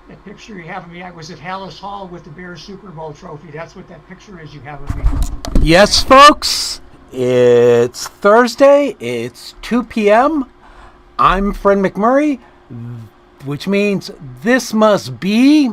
That picture you have of me, I was at Hallis Hall with the Bears Super Bowl trophy. That's what that picture is you have of me. Yes, folks, it's Thursday. It's 2 p.m. I'm Fred McMurray, which means this must be.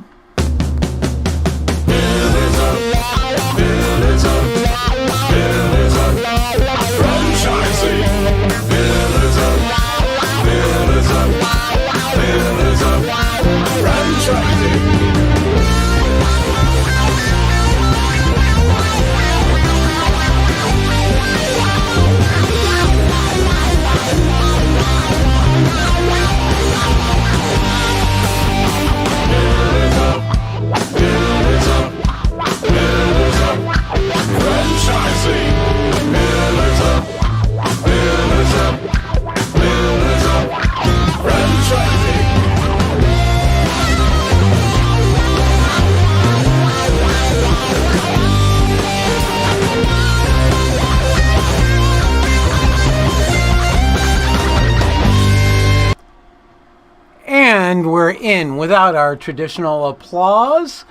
And we're in without our traditional applause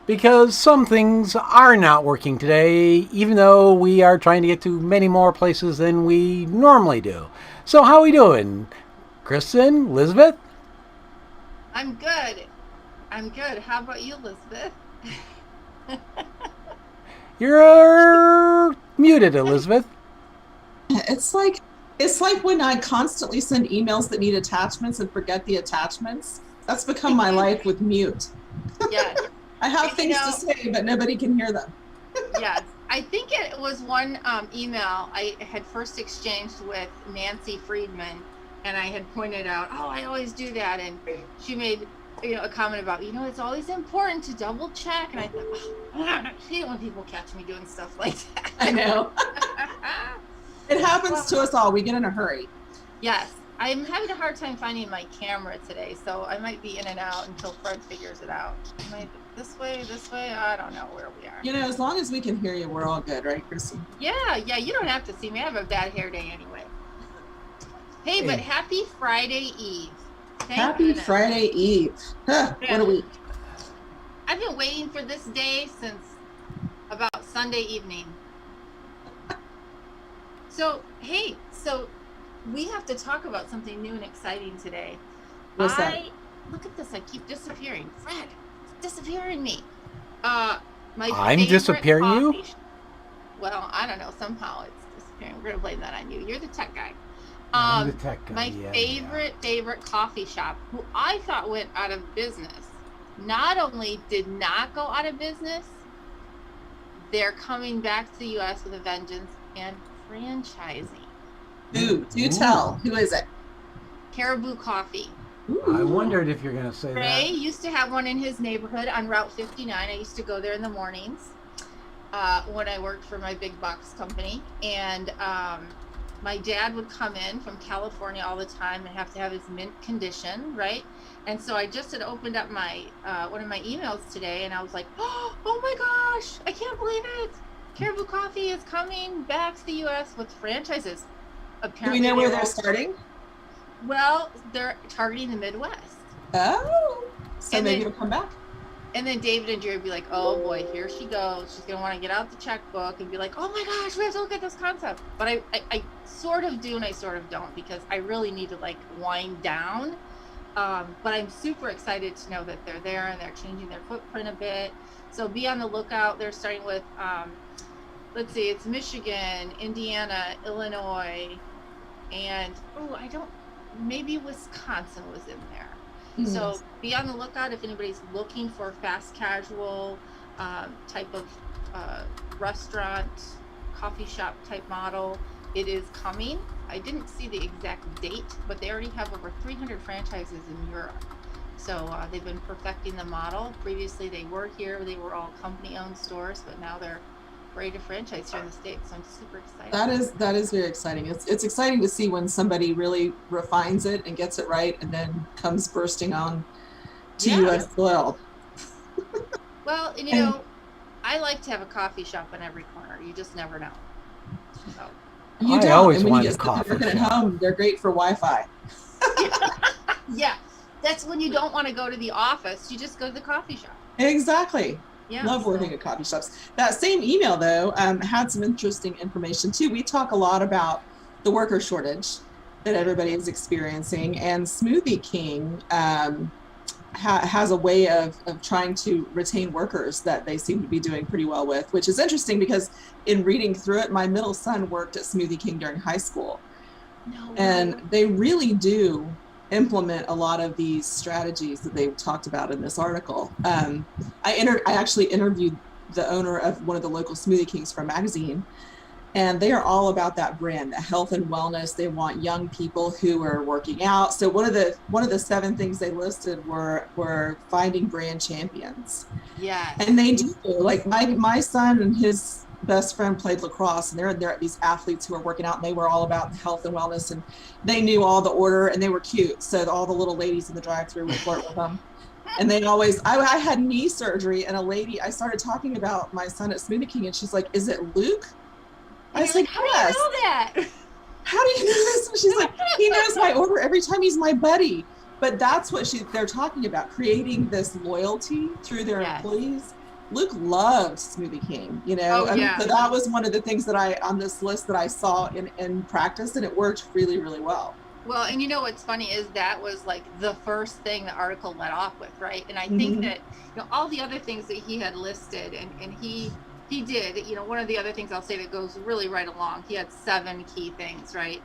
because some things are not working today, even though we are trying to get to many more places than we normally do. So how are we doing? Kristin, Elizabeth? I'm good. How about you, Elizabeth? You're muted, Elizabeth. It's like when I constantly send emails that need attachments and forget the attachments. That's become my life with mute. Yeah. I have things to say, but nobody can hear them. Yes. I think it was one email I had first exchanged with Nancy Friedman, and I had pointed out, I always do that. And she made a comment about, it's always important to double check. And I thought, I hate when people catch me doing stuff like that. I know. It happens to us all. We get in a hurry. Yes. I'm having a hard time finding my camera today, so I might be in and out until Fred figures it out. This way, I don't know where we are. As long as we can hear you, we're all good, right, Kristin? Yeah, you don't have to see me. I have a bad hair day anyway. Hey, but happy Friday Eve. Happy Friday Eve. Huh, what a week. I've been waiting for this day since about Sunday evening. So we have to talk about something new and exciting today. What's that? Look at this. I keep disappearing. Fred, it's disappearing me. I'm disappearing you? Well, I don't know. Somehow it's disappearing. We're going to blame that on you. You're the tech guy. I'm the tech guy. My favorite coffee shop, who I thought went out of business, not only did not go out of business, they're coming back to the U.S. with a vengeance and franchising. Do tell. Who is it? Caribou Coffee. Ooh. I wondered if you're going to say Ray used to have one in his neighborhood on Route 59. I used to go there in the mornings when I worked for my big box company. And my dad would come in from California all the time and have to have his mint condition, right? And so I just had opened up my one of my emails today, and I was like, oh my gosh, I can't believe it. Caribou Coffee is coming back to the U.S. with franchises. Apparently, do we know where they're starting? Well, they're targeting the Midwest. Oh, so maybe it'll come back. And then David and Jerry would be like, oh boy, here she goes. She's going to want to get out the checkbook and be like, oh my gosh, we have to look at this concept. But I sort of do and I sort of don't, because I really need to wind down. But I'm super excited to know that they're there and they're changing their footprint a bit. So be on the lookout. They're starting with, let's see, it's Michigan, Indiana, Illinois, and maybe Wisconsin was in there. Mm-hmm. So be on the lookout if anybody's looking for fast casual type of restaurant, coffee shop type model. It is coming. I didn't see the exact date, but they already have over 300 franchises in Europe. So they've been perfecting the model. Previously they were here, they were all company owned stores, but now they're ready to franchise here in the States. So I'm super excited. That is very exciting. It's exciting to see when somebody really refines it and gets it right and then comes bursting on to US soil. Well, and I like to have a coffee shop on every corner. You just never know. So. You don't. I always and when wanted you a get coffee working shop. at home, they're great for Wi-Fi. Yeah. That's when you don't want to go to the office. You just go to the coffee shop. Exactly. Yeah. Love working at coffee shops. That same email, though, had some interesting information, too. We talk a lot about the worker shortage that everybody is experiencing, and Smoothie King has a way of trying to retain workers that they seem to be doing pretty well with, which is interesting because in reading through it, my middle son worked at Smoothie King during high school. No And way. they really do implement a lot of these strategies that they talked about in this article. I actually interviewed the owner of one of the local Smoothie Kings for a magazine, and they are all about that brand, the health and wellness. They want young people who are working out. So one of the 7 things they listed were finding brand champions. Yes. And they do. Like my son and his best friend played lacrosse, and they're these athletes who are working out, and they were all about health and wellness, and they knew all the order, and they were cute. So all the little ladies in the drive-thru would flirt with them. And they always, I had knee surgery, and a lady, I started talking about my son at Smoothie King, and she's like, "Is it Luke?" I was like, how "Yes." do you know that? How do you know this? And she's like, "He knows my order every time. He's my buddy." But that's what they're talking about, creating this loyalty through their employees. Luke loved Smoothie King, you know. Oh, yeah. So that was one of the things that on this list that I saw in practice, and it worked really, really well. Well, and you know what's funny is that was like the first thing the article let off with, right? And I think that, you know, all the other things that he had listed, and he did, you know, one of the other things I'll say that goes really right along, he had 7 key things, right?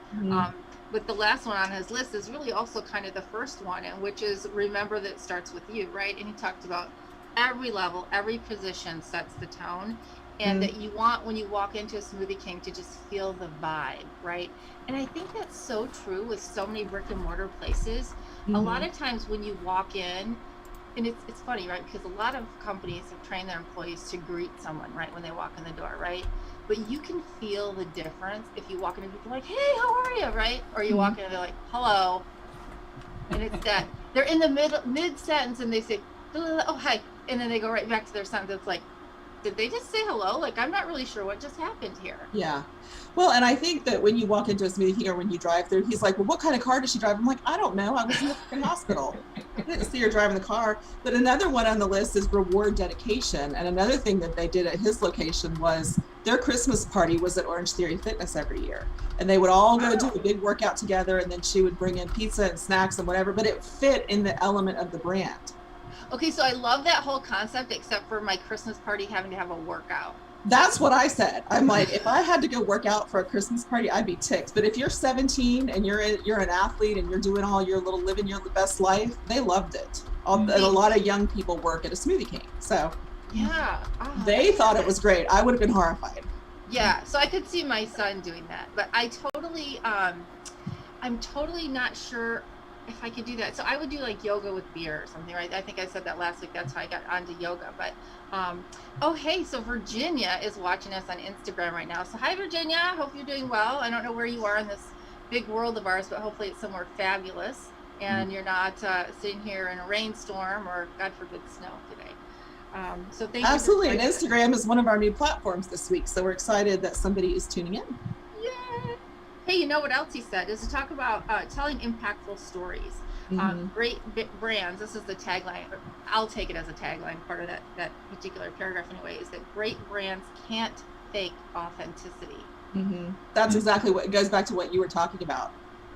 But the last one on his list is really also kind of the first one, and which is remember that it starts with you, right? And he talked about every level, every position sets the tone, and that you want, when you walk into a Smoothie King, to just feel the vibe, right? And I think that's so true with so many brick and mortar places. A lot of times when you walk in, and it's funny, right? Because a lot of companies have trained their employees to greet someone, right, when they walk in the door, right? But you can feel the difference if you walk in and people are like, "Hey, how are you?" right? Or you walk in and they're like, "Hello." And it's that they're in the mid sentence and they say, "Oh, hi." And then they go right back to their sentence. It's like, did they just say hello? Like, I'm not really sure what just happened here. Yeah. Well, and I think that when you walk into a Smoothie King or when you drive through, he's like, "Well, what kind of car does she drive?" I'm like, "I don't know. I was in the freaking hospital. I didn't see her driving the car." But another one on the list is reward dedication. And another thing that they did at his location was their Christmas party was at Orange Theory Fitness every year. And they would all go do a big workout together, and then she would bring in pizza and snacks and whatever, but it fit in the element of the brand. Okay, so I love that whole concept, except for my Christmas party having to have a workout. That's what I said. I'm like, if I had to go work out for a Christmas party, I'd be ticked. But if you're 17 and you're an athlete and you're doing all your little living your best life, they loved it. And a lot of young people work at a Smoothie King, so yeah, they thought it was great. I would have been horrified. Yeah, so I could see my son doing that, but I'm totally not sure if I could do that. So I would do like yoga with beer or something, right? I think I said that last week. That's how I got onto yoga. But oh, hey, so Virginia is watching us on Instagram right now. So hi, Virginia. Hope you're doing well. I don't know where you are in this big world of ours, but hopefully it's somewhere fabulous and you're not sitting here in a rainstorm or, God forbid, snow today. So thank you. Absolutely. And Instagram is one of our new platforms this week. So we're excited that somebody is tuning in. Yeah. Hey, you know what else he said is to talk about telling impactful stories. Great brands, this is the tagline, I'll take it as a tagline, part of that particular paragraph anyway, is that great brands can't fake authenticity. That's exactly what, it goes back to what you were talking about.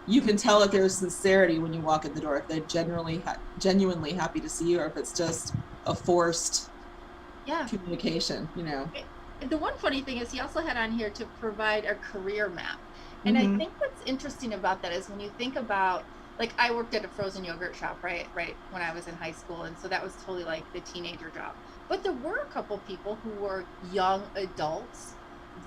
You can tell if there's sincerity when you walk in the door, if they're genuinely happy to see you, or if it's just a forced communication, you know. The one funny thing is he also had on here to provide a career map. And I think what's interesting about that is when you think about, like, I worked at a frozen yogurt shop, right, when I was in high school. And so that was totally like the teenager job. But there were a couple people who were young adults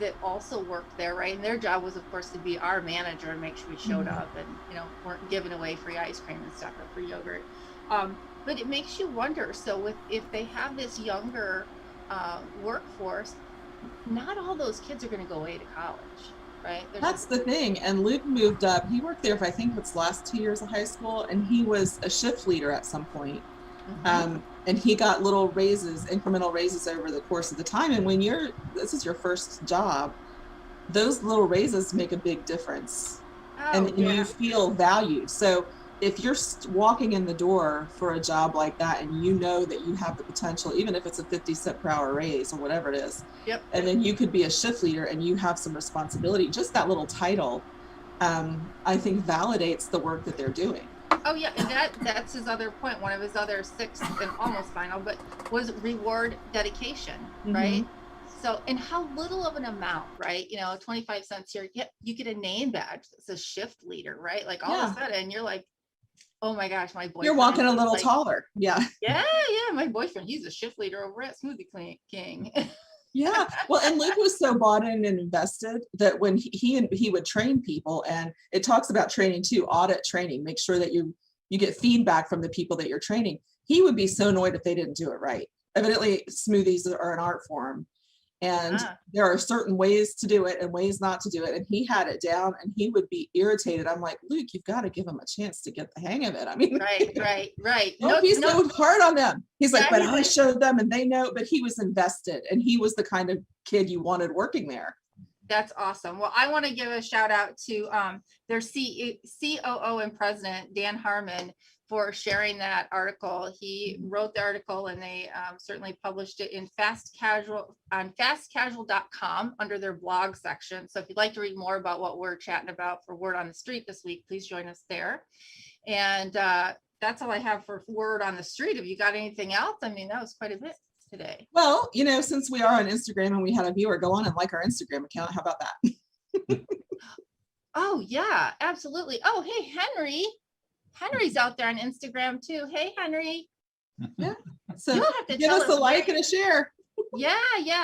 that also worked there, right? And their job was, of course, to be our manager and make sure we showed up and, you know, weren't giving away free ice cream and stuff or free yogurt. But it makes you wonder. So if they have this younger workforce, not all those kids are going to go away to college. Right? That's the thing. And Luke moved up. He worked there for, I think, its last 2 years of high school, and he was a shift leader at some point. And he got little raises, incremental raises over the course of the time. And when this is your first job, those little raises make a big difference. And you feel valued. So if you're walking in the door for a job like that and you know that you have the potential, even if it's a 50 cent per hour raise or whatever it is, Yep. and then you could be a shift leader and you have some responsibility, just that little title, I think validates the work that they're doing. Oh yeah, and that's his other point. One of his other sixth and almost final, but was reward dedication, right? So, and how little of an amount, right? 25 cents here, you get a name badge that says shift leader, right? Like all of a sudden you're like, oh my gosh, my boyfriend. You're walking a little taller. Yeah. Yeah. My boyfriend, he's a shift leader over at Smoothie King. Yeah. Well, and Luke was so bought in and invested that when he would train people, and it talks about training too, audit training, make sure that you get feedback from the people that you're training. He would be so annoyed if they didn't do it right. Evidently, smoothies are an art form. And there are certain ways to do it and ways not to do it. And he had it down and he would be irritated. I'm like, Luke, you've got to give him a chance to get the hang of it. I mean, right. Don't be so hard on them. He's like, but I showed them and they know, but he was invested and he was the kind of kid you wanted working there. That's awesome. Well, I want to give a shout out to their COO and president, Dan Harmon, for sharing that article. He wrote the article and they certainly published it in fastcasual.com under their blog section. So if you'd like to read more about what we're chatting about for Word on the Street this week, please join us there. And that's all I have for Word on the Street. Have you got anything else? I mean, that was quite a bit today. Well, since we are on Instagram and we had a viewer, go on and like our Instagram account. How about that? Oh, yeah, absolutely. Oh, hey, Henry's out there on Instagram too. Hey, Henry. Yeah. So give us a like and a share. Yeah,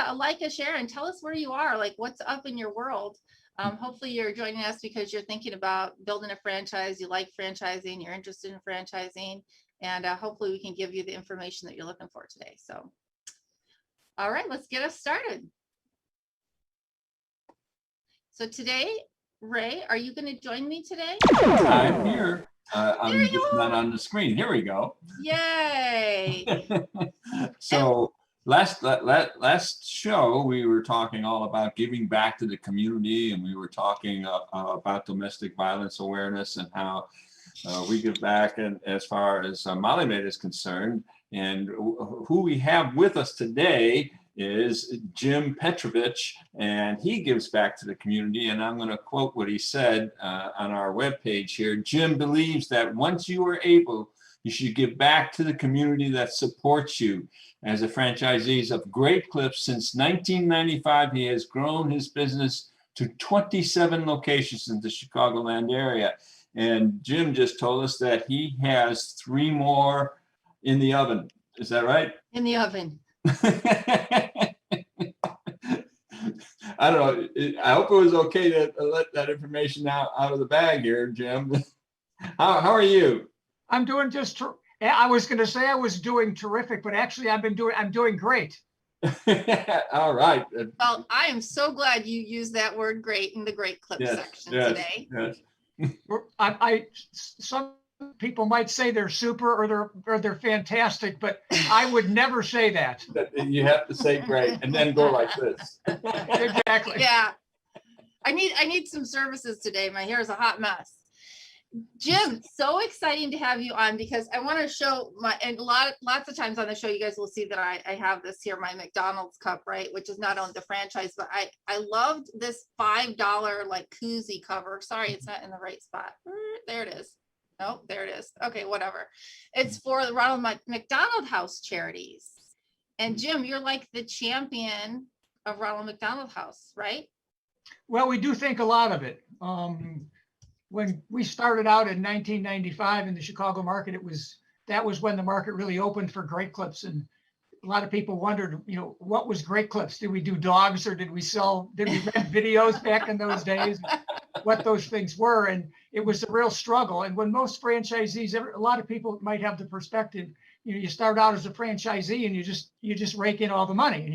a like, a share, and tell us where you are, like what's up in your world. Hopefully you're joining us because you're thinking about building a franchise, you like franchising, you're interested in franchising, and hopefully we can give you the information that you're looking for today. So, all right, let's get us started. So today, Ray, are you going to join me today? I'm here. I'm just not on the screen. Here we go. Yay! So last show we were talking all about giving back to the community, and we were talking about domestic violence awareness and how we give back, and as far as Molly Maid is concerned. And who we have with us today is Jim Petrowich, and he gives back to the community. And I'm going to quote what he said on our webpage here. Jim believes that once you are able, you should give back to the community that supports you. As a franchisee of Great Clips since 1995, he has grown his business to 27 locations in the Chicagoland area. And Jim just told us that he has 3 more in the oven. Is that right? In the oven. I don't know. I hope it was okay to let that information out of the bag here, Jim. How are you? I'm doing just. I was going to say I was doing terrific, but actually I'm doing great. All right. Well, I am so glad you used that word "great" in the Great Clip section today. Yes. Some people might say they're super or they're fantastic, but I would never say that. You have to say great and then go like this. Exactly. Yeah. I need some services today. My hair is a hot mess. Jim, so exciting to have you on because I want to show lots of times on the show you guys will see that I have this here, my McDonald's cup, right, which is not on the franchise, but I loved this $5 like koozie cover. Sorry, it's not in the right spot. There it is. Oh, there it is. Okay, whatever. It's for the Ronald McDonald House charities. And Jim, you're like the champion of Ronald McDonald House, right? Well, we do think a lot of it. When we started out in 1995 in the Chicago market, that was when the market really opened for Great Clips, and a lot of people wondered, what was Great Clips? Did we do dogs or did we rent videos back in those days? What those things were, and it was a real struggle. And when most franchisees, a lot of people might have the perspective, you start out as a franchisee and you just rake in all the money, and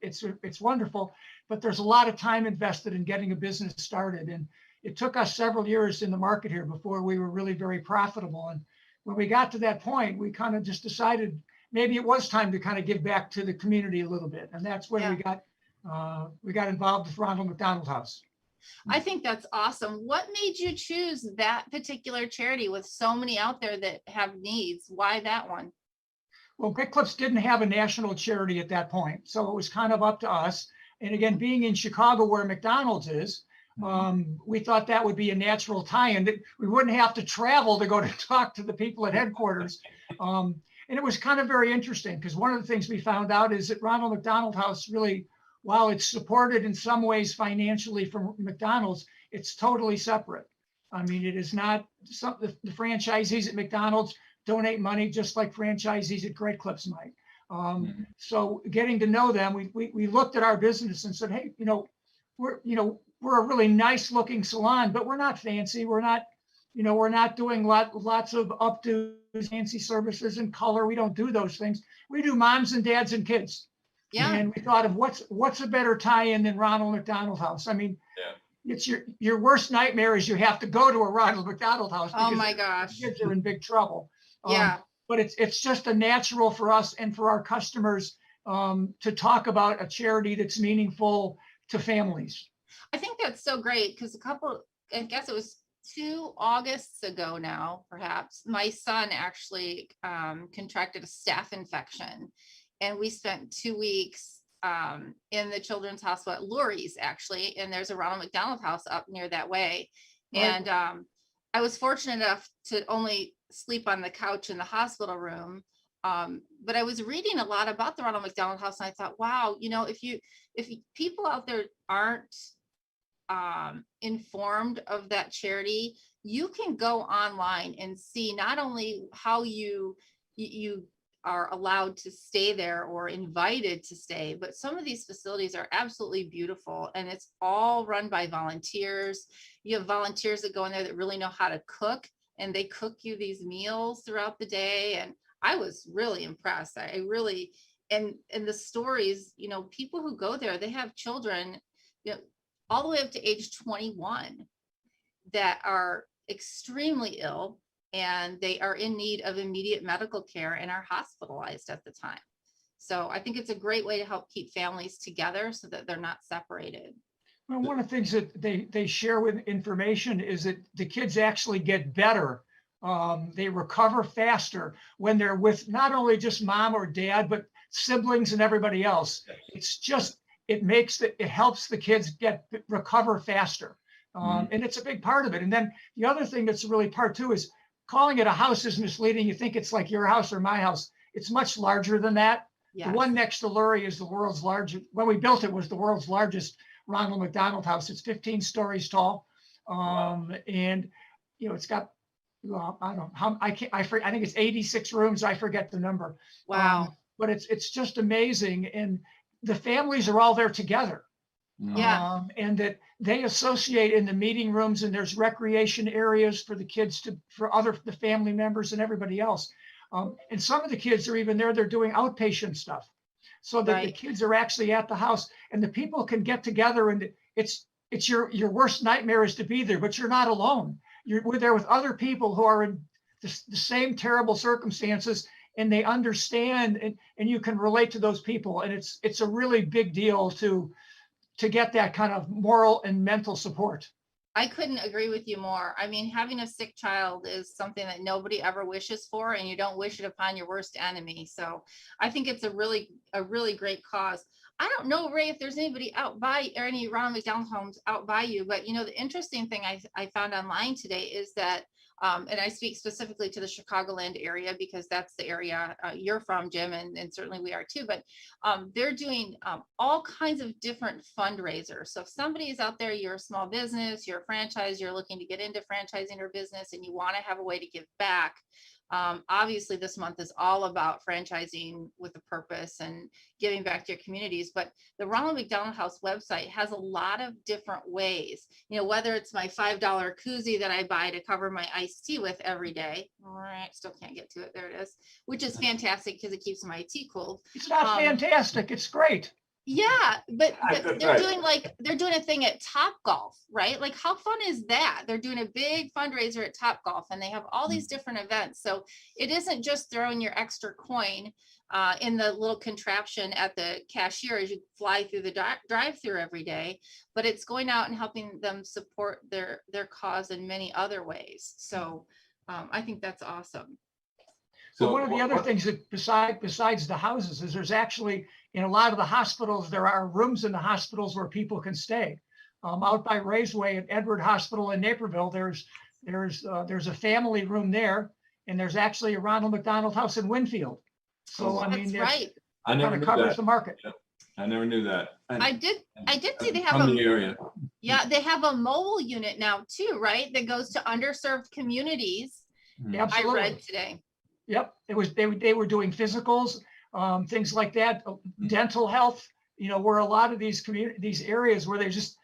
it's wonderful, but there's a lot of time invested in getting a business started, and it took us several years in the market here before we were really very profitable. And when we got to that point, we kind of just decided maybe it was time to kind of give back to the community a little bit, and that's when we got involved with Ronald McDonald House. I think that's awesome. What made you choose that particular charity with so many out there that have needs? Why that one? Well, Great Clips didn't have a national charity at that point, so it was kind of up to us. And again, being in Chicago where McDonald's is, we thought that would be a natural tie-in, that we wouldn't have to travel to go to talk to the people at headquarters. And it was kind of very interesting because one of the things we found out is that Ronald McDonald House really, while it's supported in some ways financially from McDonald's, it's totally separate. I mean, it is not the franchisees at McDonald's donate money just like franchisees at Great Clips might. So getting to know them, we looked at our business and said, hey, we're a really nice looking salon, but we're not fancy. We're not doing lots of updo fancy services and color. We don't do those things. We do moms and dads and kids. Yeah. And we thought of what's a better tie-in than Ronald McDonald House. I mean, it's your worst nightmare is you have to go to a Ronald McDonald House. Oh my gosh. Kids are in big trouble. Yeah. But it's just a natural for us and for our customers to talk about a charity that's meaningful to families. I think that's so great because I guess it was 2 Augusts ago now, perhaps, my son actually contracted a staph infection, and we spent 2 weeks in the children's hospital at Lurie's, actually, and there's a Ronald McDonald House up near that way. Right. And I was fortunate enough to only sleep on the couch in the hospital room. But I was reading a lot about the Ronald McDonald House, and I thought, wow, if people out there aren't informed of that charity, you can go online and see not only how you are allowed to stay there or invited to stay, but some of these facilities are absolutely beautiful, and it's all run by volunteers. You have volunteers that go in there that really know how to cook, and they cook you these meals throughout the day. And I was really impressed. I really, and the stories, people who go there, they have children, all the way up to age 21 that are extremely ill, and they are in need of immediate medical care and are hospitalized at the time. So I think it's a great way to help keep families together so that they're not separated. Well, one of the things that they share with information is that the kids actually get better. They recover faster when they're with not only just mom or dad, but siblings and everybody else. It's just, it helps the kids recover faster. And it's a big part of it. And then the other thing that's really part two is calling it a house is misleading. You think it's like your house or my house. It's much larger than that. Yes. The one next to Lurie is the world's largest. When we built it, was the world's largest Ronald McDonald House. It's 15 stories tall. And it's got, I don't know how, I think it's 86 rooms. I forget the number. Wow. But it's just amazing. And the families are all there together. Yeah. And that they associate in the meeting rooms, and there's recreation areas for the kids for the family members and everybody else. And some of the kids are even there, they're doing outpatient stuff so that the kids are actually at the house, and the people can get together, and it's your worst nightmare is to be there, but you're not alone. We're there with other people who are in the same terrible circumstances, and they understand, and you can relate to those people. And it's a really big deal to get that kind of moral and mental support. I couldn't agree with you more. I mean, having a sick child is something that nobody ever wishes for, and you don't wish it upon your worst enemy. So I think it's a really great cause. I don't know, Ray, if there's anybody out by, or any Ronald McDonald homes out by you, but the interesting thing I found online today is that, and I speak specifically to the Chicagoland area because that's the area you're from, Jim, and certainly we are too, but they're doing all kinds of different fundraisers. So if somebody is out there, you're a small business, you're a franchise, you're looking to get into franchising or business, and you want to have a way to give back. Obviously, this month is all about franchising with a purpose and giving back to your communities. But the Ronald McDonald House website has a lot of different ways, whether it's my $5 koozie that I buy to cover my iced tea with every day. All right, still can't get to it. There it is, which is fantastic because it keeps my tea cold. It's not fantastic. It's great. Yeah, but That's they're right. doing a thing at Top Golf, right? Like how fun is that? They're doing a big fundraiser at Top Golf and they have all these different events. So it isn't just throwing your extra coin in the little contraption at the cashier as you fly through the drive-through every day, but it's going out and helping them support their cause in many other ways. So I think that's awesome. So So one of the other things that besides the houses is there's actually in a lot of the hospitals, there are rooms in the hospitals where people can stay. Out by Raceway at Edward Hospital in Naperville, there's a family room there, and there's actually a Ronald McDonald House in Winfield. So I mean, That's right. I kind never of knew covers that. the market. I never knew that. I did see they have From the area. yeah, they have a mobile unit now too, right? That goes to underserved communities. Absolutely. I read today. Yep, they were doing physicals, things like that, dental health. You know, where a lot of these areas where they just,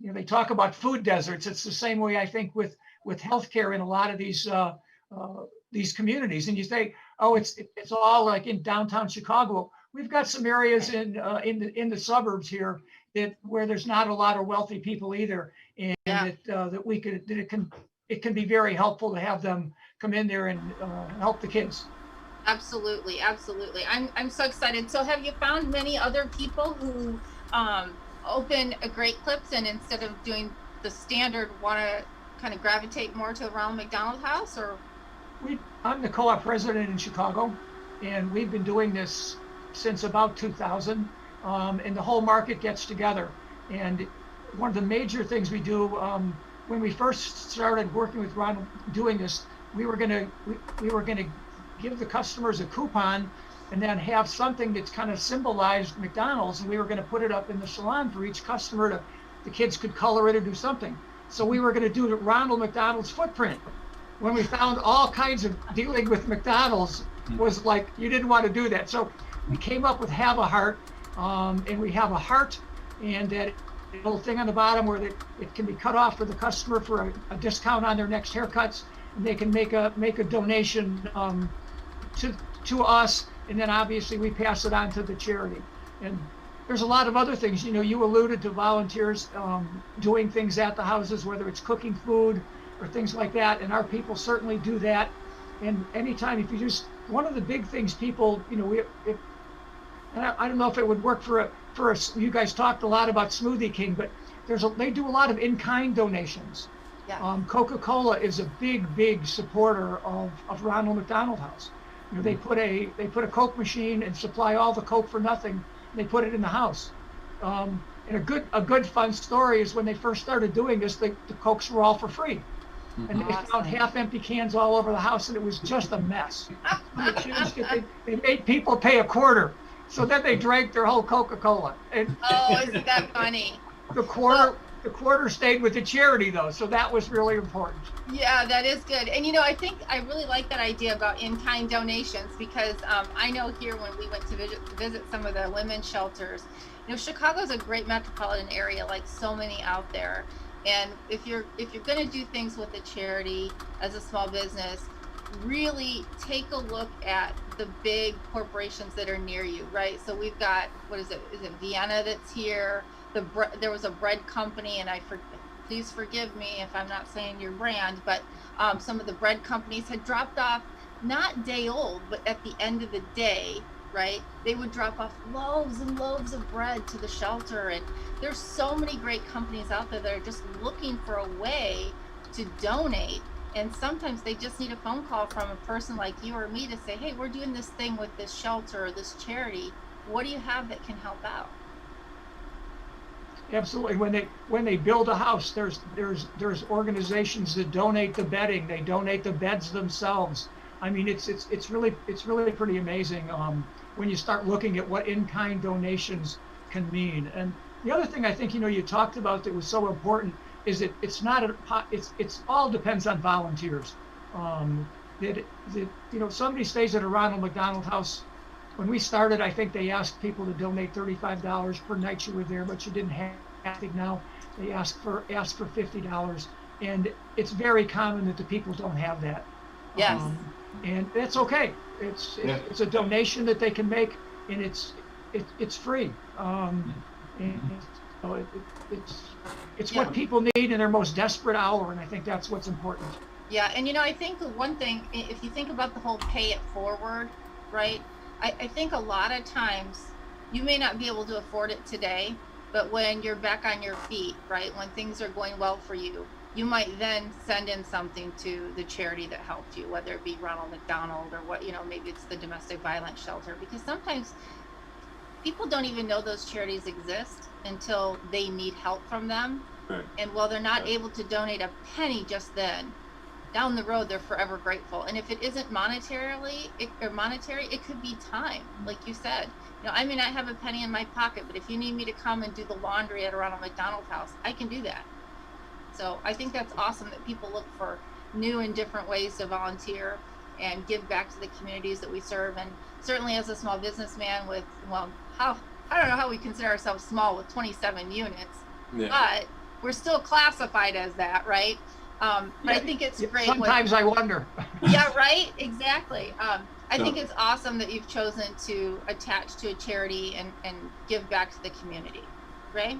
you know, they talk about food deserts. It's the same way I think with healthcare in a lot of these communities. And you say, oh, it's all like in downtown Chicago. We've got some areas in the suburbs here where there's not a lot of wealthy people either, and it can be very helpful to have them come in there and help the kids. Absolutely, absolutely. I'm so excited. So have you found many other people who open a Great Clips and instead of doing the standard want to kind of gravitate more to the Ronald McDonald House? Or I'm the co-op president in Chicago, and we've been doing this since about 2000, and the whole market gets together. And one of the major things we do when we first started working with Ronald doing this, we were gonna give the customers a coupon and then have something that's kind of symbolized McDonald's, and we were gonna put it up in the salon for each customer the kids could color it or do something. So we were gonna do the Ronald McDonald's footprint. When we found all kinds of dealing with McDonald's was like, you didn't want to do that. So we came up with Have a Heart, and we have a heart and that little thing on the bottom where it can be cut off for the customer for a discount on their next haircuts. And they can make a donation to us, and then obviously we pass it on to the charity. And there's a lot of other things. You know, you alluded to volunteers doing things at the houses, whether it's cooking food or things like that, and our people certainly do that. And anytime, if you just, one of the big things people, you know, and I don't know if it would work for us. You guys talked a lot about Smoothie King, but they do a lot of in-kind donations. yeah, Coca-Cola is a big supporter of Ronald McDonald House. You know, they put a Coke machine and supply all the Coke for nothing. They put it in the house. And a good fun story is when they first started doing this, the Cokes were all for free. And they found half-empty cans all over the house, and it was just a mess. They changed it. They made people pay a quarter, so then they drank their whole Coca-Cola. And oh, isn't that funny? the quarter stayed with the charity, though, so that was really important. Yeah, that is good. And you know, I think I really like that idea about in-kind donations, because I know here when we went to visit some of the women's shelters, you know, Chicago's a great metropolitan area, like so many out there. And if you're going to do things with a charity as a small business, really take a look at the big corporations that are near you, right? So we've got, what is it Vienna that's here? There was a bread company, and please forgive me if I'm not saying your brand, but some of the bread companies had dropped off, not day old, but at the end of the day, right? They would drop off loaves and loaves of bread to the shelter. And there's so many great companies out there that are just looking for a way to donate. And sometimes they just need a phone call from a person like you or me to say, hey, we're doing this thing with this shelter or this charity. What do you have that can help out? Absolutely. When they build a house, there's organizations that donate the bedding. They donate the beds themselves. I mean, it's really pretty amazing when you start looking at what in-kind donations can mean. And the other thing I think, you know, you talked about that was so important is that it's all depends on volunteers. That you know, somebody stays at a Ronald McDonald House. When we started, I think they asked people to donate $35 per night you were there, but you didn't have. I think now they ask for $50, and it's very common that the people don't have that. Yes. And that's okay. It's a donation that they can make, and it's free. And so it's what Yeah. people need in their most desperate hour, and I think that's what's important. Yeah, and I think the one thing, if you think about the whole pay it forward, right? I think a lot of times you may not be able to afford it today, but when you're back on your feet, right? When things are going well for you, you might then send in something to the charity that helped you, whether it be Ronald McDonald or what, maybe it's the domestic violence shelter, because sometimes people don't even know those charities exist until they need help from them. Right. And while they're not able to donate a penny just then, down the road, they're forever grateful. And if it isn't monetary, it could be time. Like you said, I may not have a penny in my pocket, but if you need me to come and do the laundry at a Ronald McDonald House, I can do that. So I think that's awesome that people look for new and different ways to volunteer and give back to the communities that we serve. And certainly as a small businessman with, I don't know how we consider ourselves small with 27 units, but we're still classified as that, right? But I think it's great. Sometimes I wonder. Yeah, right. Exactly. I think it's awesome that you've chosen to attach to a charity and give back to the community, right?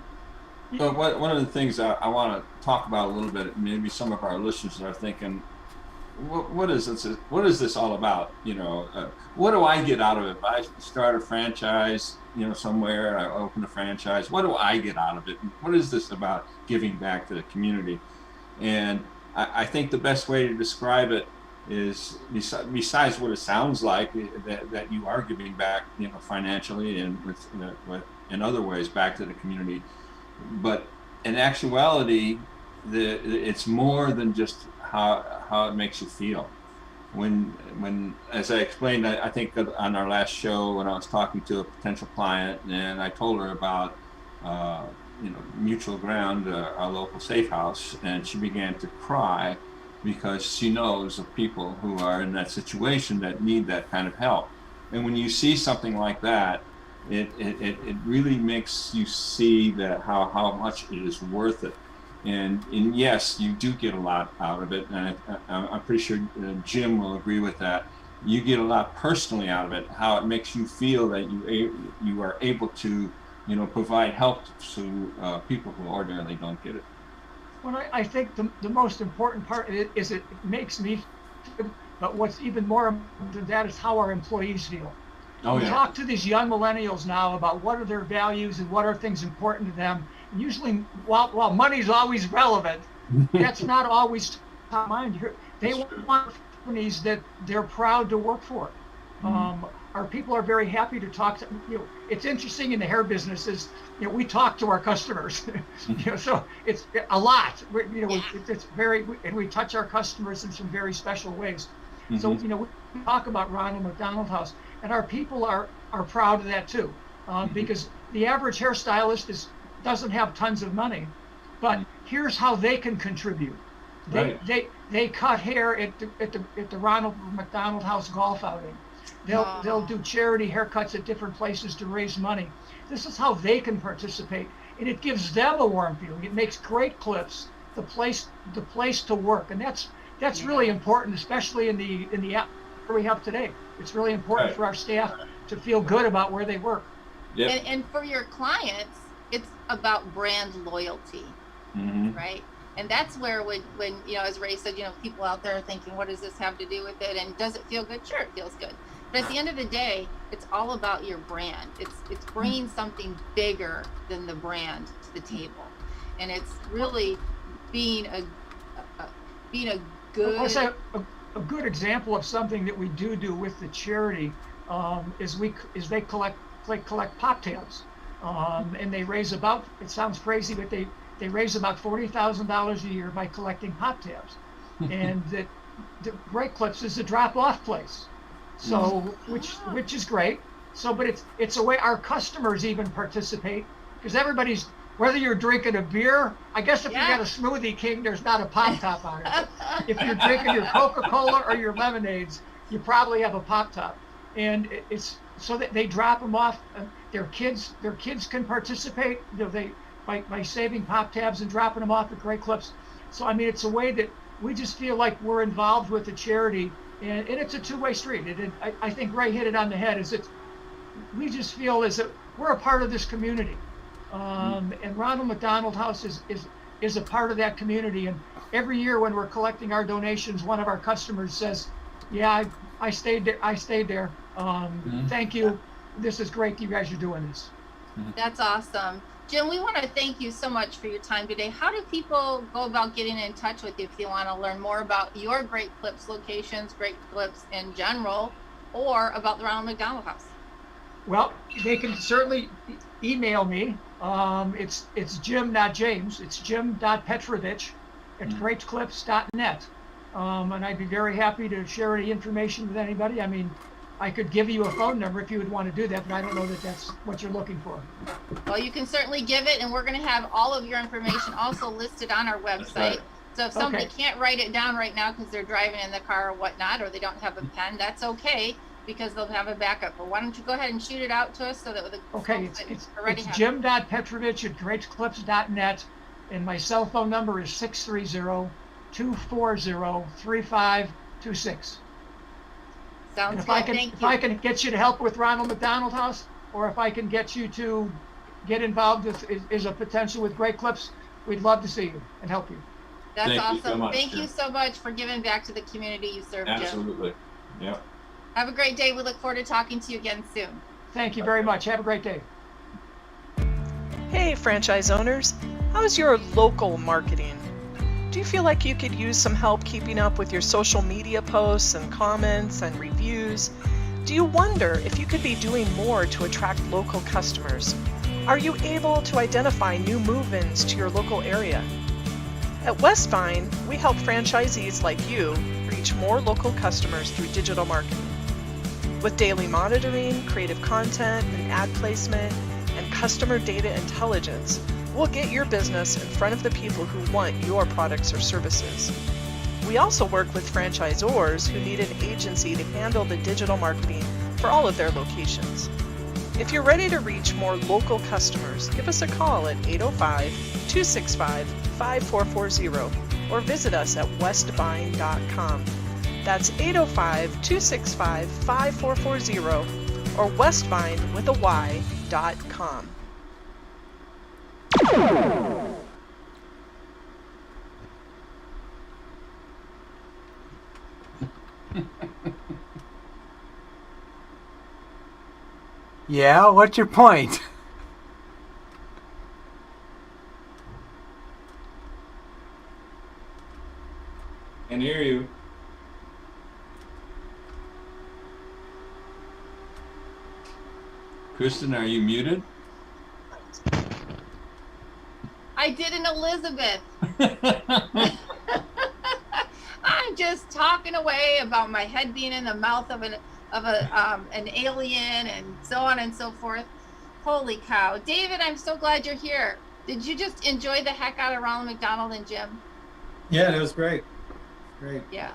So one of the things I want to talk about a little bit, maybe some of our listeners are thinking, what is this? What is this all about? What do I get out of it? If I start a franchise, somewhere, I open a franchise, what do I get out of it? What is this about giving back to the community? And I think the best way to describe it is, besides what it sounds like, that you are giving back, financially and with in other ways back to the community. But in actuality, it's more than just how it makes you feel. When as I explained, I think on our last show, when I was talking to a potential client, and I told her about Mutual Ground, our local safe house, and she began to cry because she knows of people who are in that situation that need that kind of help. And when you see something like that, it really makes you see that how much it is worth it. And yes, you do get a lot out of it, and I'm pretty sure Jim will agree with that. You get a lot personally out of it, how it makes you feel that you are able to provide help to people who ordinarily don't get it. Well, I think the most important part is it makes me feel, but what's even more important than that is how our employees feel. Oh, We yeah. talk to these young millennials now about what are their values and what are things important to them. And usually, while money's always relevant, that's not always top of mind. They want companies that they're proud to work for. Our people are very happy to talk to. It's interesting in the hair business is, we talk to our customers. So it's a lot. It's very, and we touch our customers in some very special ways. So we talk about Ronald McDonald House, and our people are proud of that too, because the average hairstylist doesn't have tons of money, but here's how they can contribute. They cut hair at the Ronald McDonald House golf outing. They'll do charity haircuts at different places to raise money. This is how they can participate, and it gives them a warm feeling. It makes great clips the place to work, and that's really important, especially in the app we have today. It's really important for our staff to feel good about where they work. Yep. And for your clients, it's about brand loyalty, right? And that's where when as Ray said, people out there are thinking, what does this have to do with it? And does it feel good? Sure, it feels good. But at the end of the day, it's all about your brand. It's bringing something bigger than the brand to the table, and it's really being a good. I'll say a good example of something that we do with the charity is they collect pop tabs, and they raise about. It sounds crazy, but they raise about $40,000 a year by collecting pop tabs, and the Great Clips is a drop-off place. So, which is great. So, but it's a way our customers even participate, because everybody's, whether you're drinking a beer, I guess if you got a Smoothie King, there's not a pop top on it. If you're drinking your Coca-Cola or your lemonades, you probably have a pop top, and it's so that they drop them off. Their kids can participate. By saving pop tabs and dropping them off at Great Clips. So I mean, it's a way that we just feel like we're involved with the charity. And it's a two-way street. I think Ray hit it on the head. we just feel is that we're a part of this community. And Ronald McDonald House is a part of that community. And every year when we're collecting our donations, one of our customers says, yeah, I stayed there. Thank you. This is great that you guys are doing this. That's awesome. Jim, we want to thank you so much for your time today. How do people go about getting in touch with you if you want to learn more about your Great Clips locations, Great Clips in general, or about the Ronald McDonald House? Well, they can certainly email me. It's Jim, not James. It's jim.petrovich at greatclips.net. And I'd be very happy to share any information with anybody. I mean, I could give you a phone number if you would want to do that, but I don't know that that's what you're looking for. Well, you can certainly give it, and we're going to have all of your information also listed on our website. Right. So if somebody can't write it down right now because they're driving in the car or whatnot, or they don't have a pen, that's okay, because they'll have a backup. But why don't you go ahead and shoot it out to us so that the Okay, folks that it's already have it. jim.petrovich at greatclips.net, and my cell phone number is 630-240-3526. Sounds And if good. I can, Thank if you. I can get you to help with Ronald McDonald House, or if I can get you to get involved with is a potential with Great Clips, we'd love to see you and help you. That's Thank you awesome. so much, Thank Jim. you so much for giving back to the community you serve, Jim. Absolutely. Yep. Have a great day. We look forward to talking to you again soon. Thank you very much. Have a great day. Hey, franchise owners, how's your local marketing? Do you feel like you could use some help keeping up with your social media posts and comments and reviews? Do you wonder if you could be doing more to attract local customers? Are you able to identify new move-ins to your local area? At Westvine, we help franchisees like you reach more local customers through digital marketing. With daily monitoring, creative content, and ad placement, and customer data intelligence, we'll get your business in front of the people who want your products or services. We also work with franchisors who need an agency to handle the digital marketing for all of their locations. If you're ready to reach more local customers, give us a call at 805-265-5440 or visit us at westvine.com. That's 805-265-5440 or westvine with a y.com. Yeah, what's your point? Can hear you. Kristin, are you muted? I did an Elizabeth. I'm just talking away about my head being in the mouth of an alien and so on and so forth. Holy cow. David, I'm so glad you're here. Did you just enjoy the heck out of Ronald McDonald and Jim? Yeah, that was great. Great. Yeah.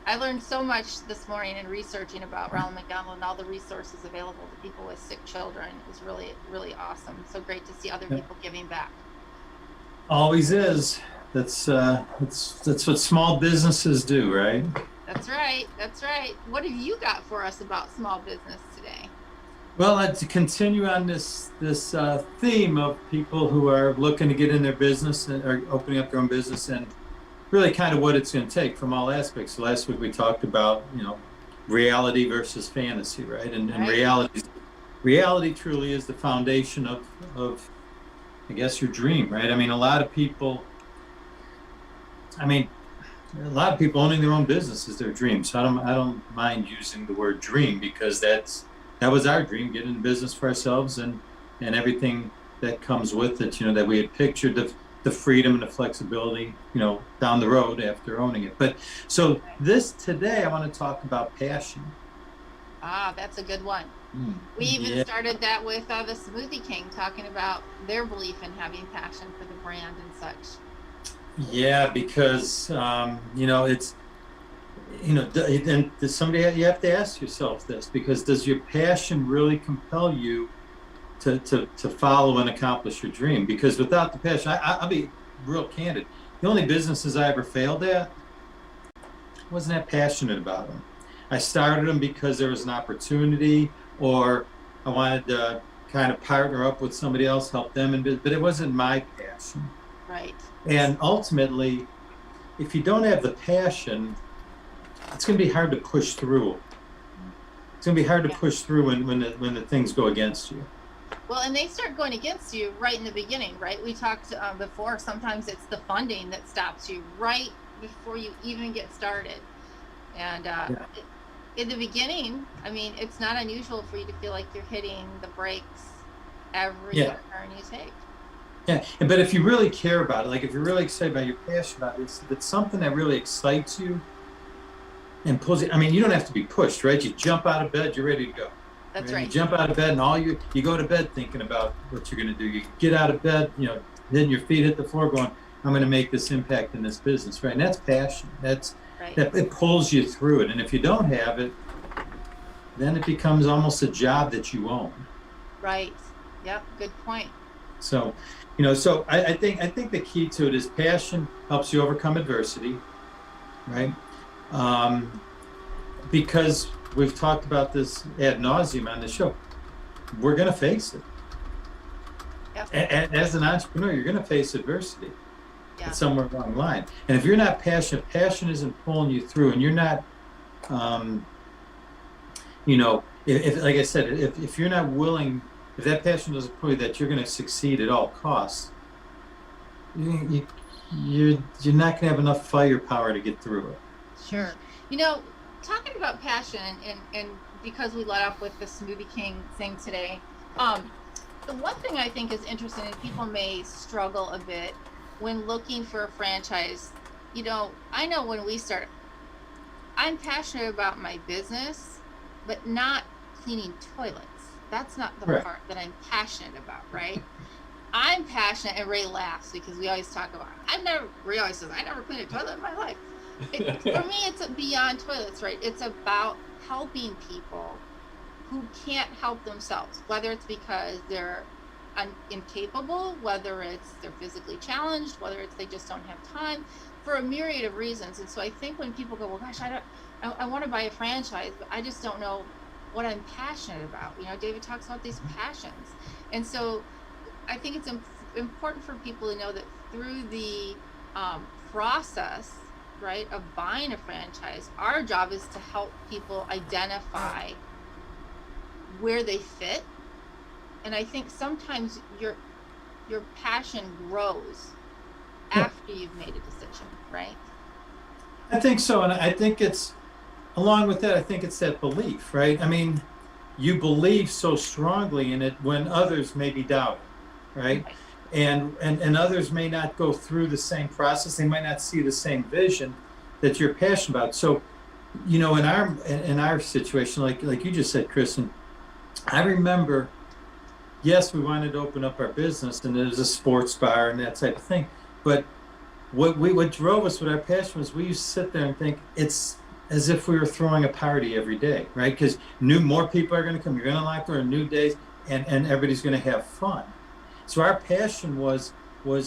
I learned so much this morning in researching about Ronald McDonald and all the resources available to people with sick children. It was really, really awesome. So great to see other people giving back. Always is. That's what small businesses do, right? That's right. That's right. What have you got for us about small business today? Well, to continue on this theme of people who are looking to get in their business and are opening up their own business, and really kind of what it's going to take from all aspects. So last week we talked about, reality versus fantasy, right? And reality truly is the foundation of I guess your dream, right? I mean, a lot of people owning their own business is their dream. So I don't mind using the word dream, because that was our dream, getting into business for ourselves and everything that comes with it, that we had pictured the freedom and the flexibility, down the road after owning it. But so today I want to talk about passion. Ah, that's a good one. We even started that with the Smoothie King, talking about their belief in having passion for the brand and such. Yeah, because it's and somebody, you have to ask yourself this, because does your passion really compel you to follow and accomplish your dream? Because without the passion, I'll be real candid. The only businesses I ever failed at, wasn't that passionate about them. I started them because there was an opportunity, or I wanted to kind of partner up with somebody else, help them in business, but it wasn't my passion. Right. And ultimately, if you don't have the passion, it's going to be hard to push through. It's going to be hard to push through when the things go against you. Well, and they start going against you right in the beginning, right? We talked before, sometimes it's the funding that stops you right before you even get started. And in the beginning, I mean, it's not unusual for you to feel like you're hitting the brakes every turn you take. Yeah, but if you really care about it, like if you're really excited about it, you're passionate about it, if it's something that really excites you and pulls you. I mean, you don't have to be pushed, right? You jump out of bed, you're ready to go. That's right. You jump out of bed and you go to bed thinking about what you're going to do. You get out of bed, then your feet hit the floor going, I'm going to make this impact in this business, right? And that's passion. It pulls you through it. And if you don't have it, then it becomes almost a job that you own. Right. Yep. Good point. So, I think the key to it is passion helps you overcome adversity, right? Because we've talked about this ad nauseum on the show. We're going to face it. Yep. As an entrepreneur, you're going to face adversity somewhere along the line. And if you're not passionate, passion isn't pulling you through, and you're not, if like I said, if you're not willing, if that passion doesn't pull you that you're going to succeed at all costs, you're not going to have enough firepower to get through it. Sure. Talking about passion, and because we let off with the Smoothie King thing today, the one thing I think is interesting, and people may struggle a bit when looking for a franchise, I know when we started, I'm passionate about my business, but not cleaning toilets. That's not the part that I'm passionate about, right? I'm passionate, and Ray laughs because we always talk about, Ray always says, I never cleaned a toilet in my life. For me, it's beyond toilets, right? It's about helping people who can't help themselves, whether it's because they're incapable, whether it's they're physically challenged, whether it's they just don't have time, for a myriad of reasons. And so I think when people go, well, gosh, I want to buy a franchise, but I just don't know what I'm passionate about. David talks about these passions. And so I think it's important for people to know that through the process, right, of buying a franchise, our job is to help people identify where they fit. And I think sometimes your passion grows after you've made a decision, right? I think so. And I think it's, along with that, I think it's that belief, right? I mean, you believe so strongly in it when others maybe doubt it, right? And others may not go through the same process. They might not see the same vision that you're passionate about. So, in our situation, like you just said, Kristin, I remember, yes, we wanted to open up our business, and there's a sports bar and that type of thing. But what drove us with our passion was we used to sit there and think it's as if we were throwing a party every day, right? Because more people are going to come. You're going to unlock there are new days, and everybody's going to have fun. So our passion was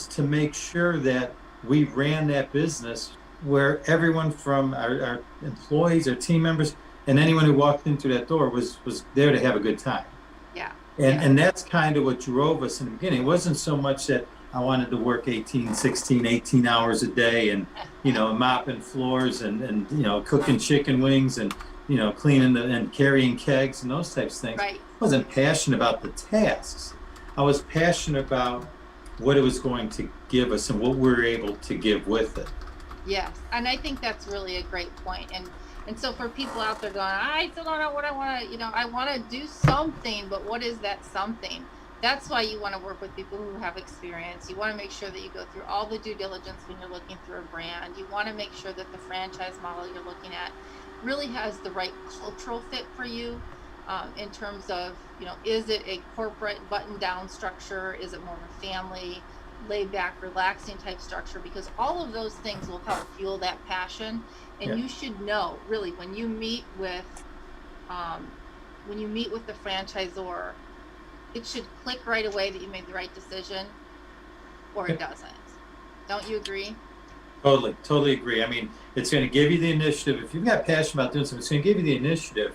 to make sure that we ran that business where everyone from our employees, our team members, and anyone who walked into that door was there to have a good time. Yeah. And that's kind of what drove us in the beginning. It wasn't so much that I wanted to work 18 hours a day and, mopping floors and cooking chicken wings and, cleaning and carrying kegs and those types of things. Right. I wasn't passionate about the tasks. I was passionate about what it was going to give us and what we were able to give with it. Yes, and I think that's really a great point. And so for people out there going, I still don't know what I want to, I want to do something, but what is that something? That's why you want to work with people who have experience. You want to make sure that you go through all the due diligence when you're looking through a brand. You want to make sure that the franchise model you're looking at really has the right cultural fit for you. In terms of, is it a corporate button-down structure? Is it more of a family, laid-back, relaxing type structure? Because all of those things will help fuel that passion. And you should know, really, when you meet with the franchisor, it should click right away that you made the right decision, or it doesn't. Don't you agree? Totally agree. I mean, it's going to give you the initiative. If you've got passion about doing something, it's going to give you the initiative.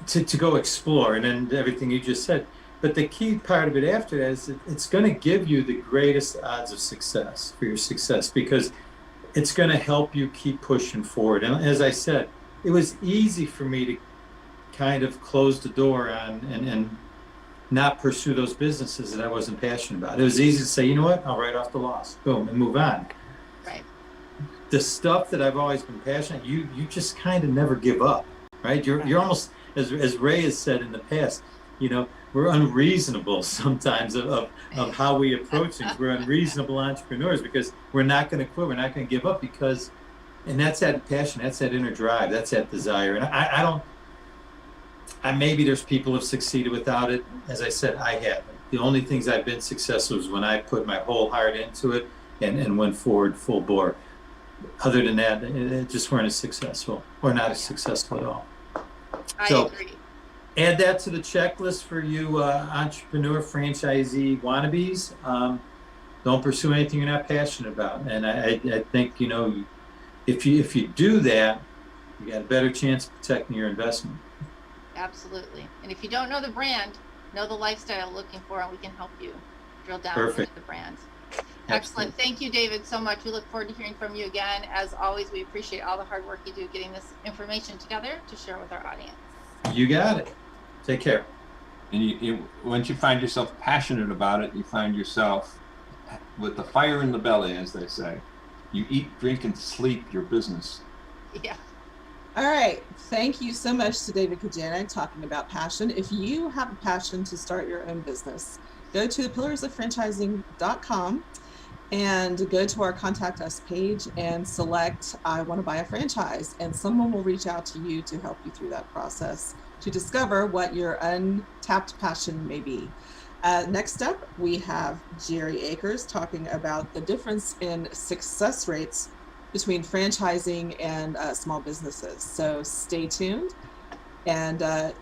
to go explore, and then everything you just said. But the key part of it after that is it's going to give you the greatest odds of success for your success, because it's going to help you keep pushing forward. And as I said, it was easy for me to kind of close the door on and not pursue those businesses that I wasn't passionate about. It was easy to say, you know what, I'll write off the loss, boom, and move on. Right. The stuff that I've always been passionate, you just kind of never give up, right? You're almost, as Ray has said in the past, you know, we're unreasonable sometimes of how we approach things. We're unreasonable entrepreneurs because we're not going to quit. We're not going to give up because, and that's that passion, that's that inner drive, that's that desire. And maybe there's people who have succeeded without it. As I said, I haven't. The only things I've been successful is when I put my whole heart into it and went forward full bore. Other than that, it just weren't as successful, or not as successful at all. I So, agree. add that to the checklist for you entrepreneur, franchisee wannabes. Don't pursue anything you're not passionate about. And I think, you know, if you do that, you got a better chance of protecting your investment. Absolutely. And if you don't know the brand, know the lifestyle you're looking for, and we can help you drill down Perfect. into the brand. Excellent. Thank you, David, so much. We look forward to hearing from you again. As always, we appreciate all the hard work you do getting this information together to share with our audience. You got it. Take care. And you once you find yourself passionate about it, you find yourself with the fire in the belly, as they say. You eat, drink, and sleep your business. Yeah. All right. Thank you so much to David Kagjanich talking about passion. If you have a passion to start your own business, go to thepillarsoffranchising.com and go to our contact us page and select I want to buy a franchise, and someone will reach out to you to help you through that process to discover what your untapped passion may be. Next up, we have Jerry Akers talking about the difference in success rates between franchising and small businesses. So stay tuned and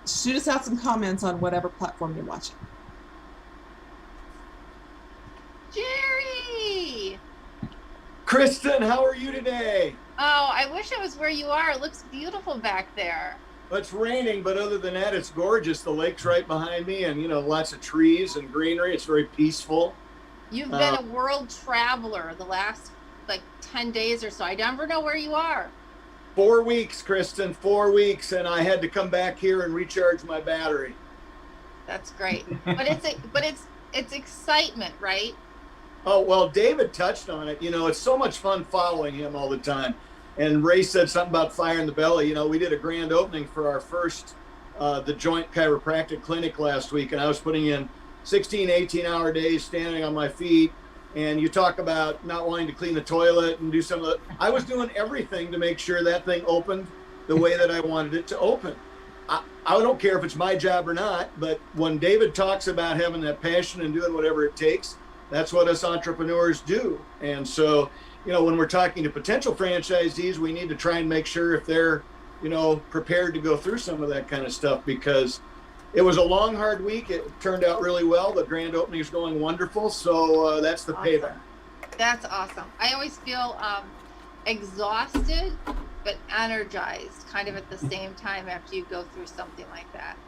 shoot us out some comments on whatever platform you're watching. Jerry! Kristin, how are you today? Oh, I wish I was where you are. It looks beautiful back there. Well, it's raining, but other than that, it's gorgeous. The lake's right behind me, and, you know, lots of trees and greenery. It's very peaceful. You've been a world traveler the last, 10 days or so. I never know where you are. 4 weeks, Kristin, 4 weeks, and I had to come back here and recharge my battery. That's great. But it's excitement, right? Oh, well, David touched on it. You know, it's so much fun following him all the time. And Ray said something about fire in the belly. You know, we did a grand opening for our first, the Joint Chiropractic Clinic last week, and I was putting in 16, 18-hour days standing on my feet. And you talk about not wanting to clean the toilet and do some of the, I was doing everything to make sure that thing opened the way that I wanted it to open. I don't care if it's my job or not, but when David talks about having that passion and doing whatever it takes, that's what us entrepreneurs do. And so, you know, when we're talking to potential franchisees, we need to try and make sure if they're, you know, prepared to go through some of that kind of stuff, because it was a long, hard week. It turned out really well. The grand opening is going wonderful. So that's the payback. That's awesome. I always feel exhausted, but energized kind of at the same time after you go through something like that.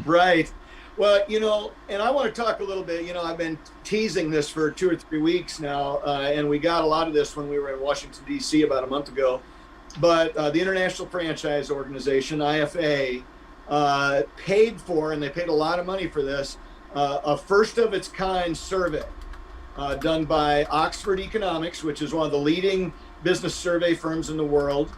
Right. Well, you know, and I want to talk a little bit, you know, I've been teasing this for 2 or 3 weeks now, and we got a lot of this when we were in Washington, D.C. about a month ago. But the International Franchise Organization, IFA, paid for, and they paid a lot of money for this, a first of its kind survey done by Oxford Economics, which is one of the leading business survey firms in the world.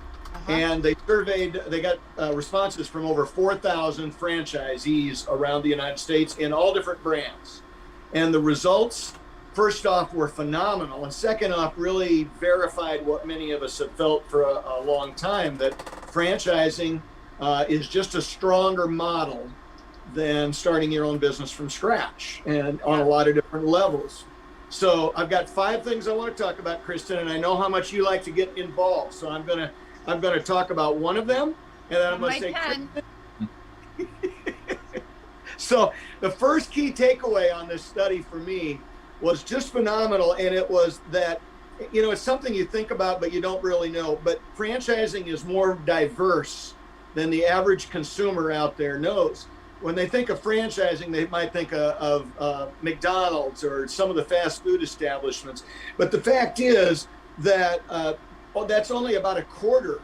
And they got responses from over 4,000 franchisees around the United States in all different brands. And the results, first off, were phenomenal. And second off, really verified what many of us have felt for a long time, that franchising is just a stronger model than starting your own business from scratch, and on a lot of different levels. So I've got 5 things I want to talk about, Kristin, and I know how much you like to get involved. So I'm gonna talk about one of them, and then I'm going to say, so the first key takeaway on this study for me was just phenomenal. And it was that, you know, it's something you think about, but you don't really know, but franchising is more diverse than the average consumer out there knows. When they think of franchising, they might think of McDonald's or some of the fast food establishments. But the fact is that that's only about a quarter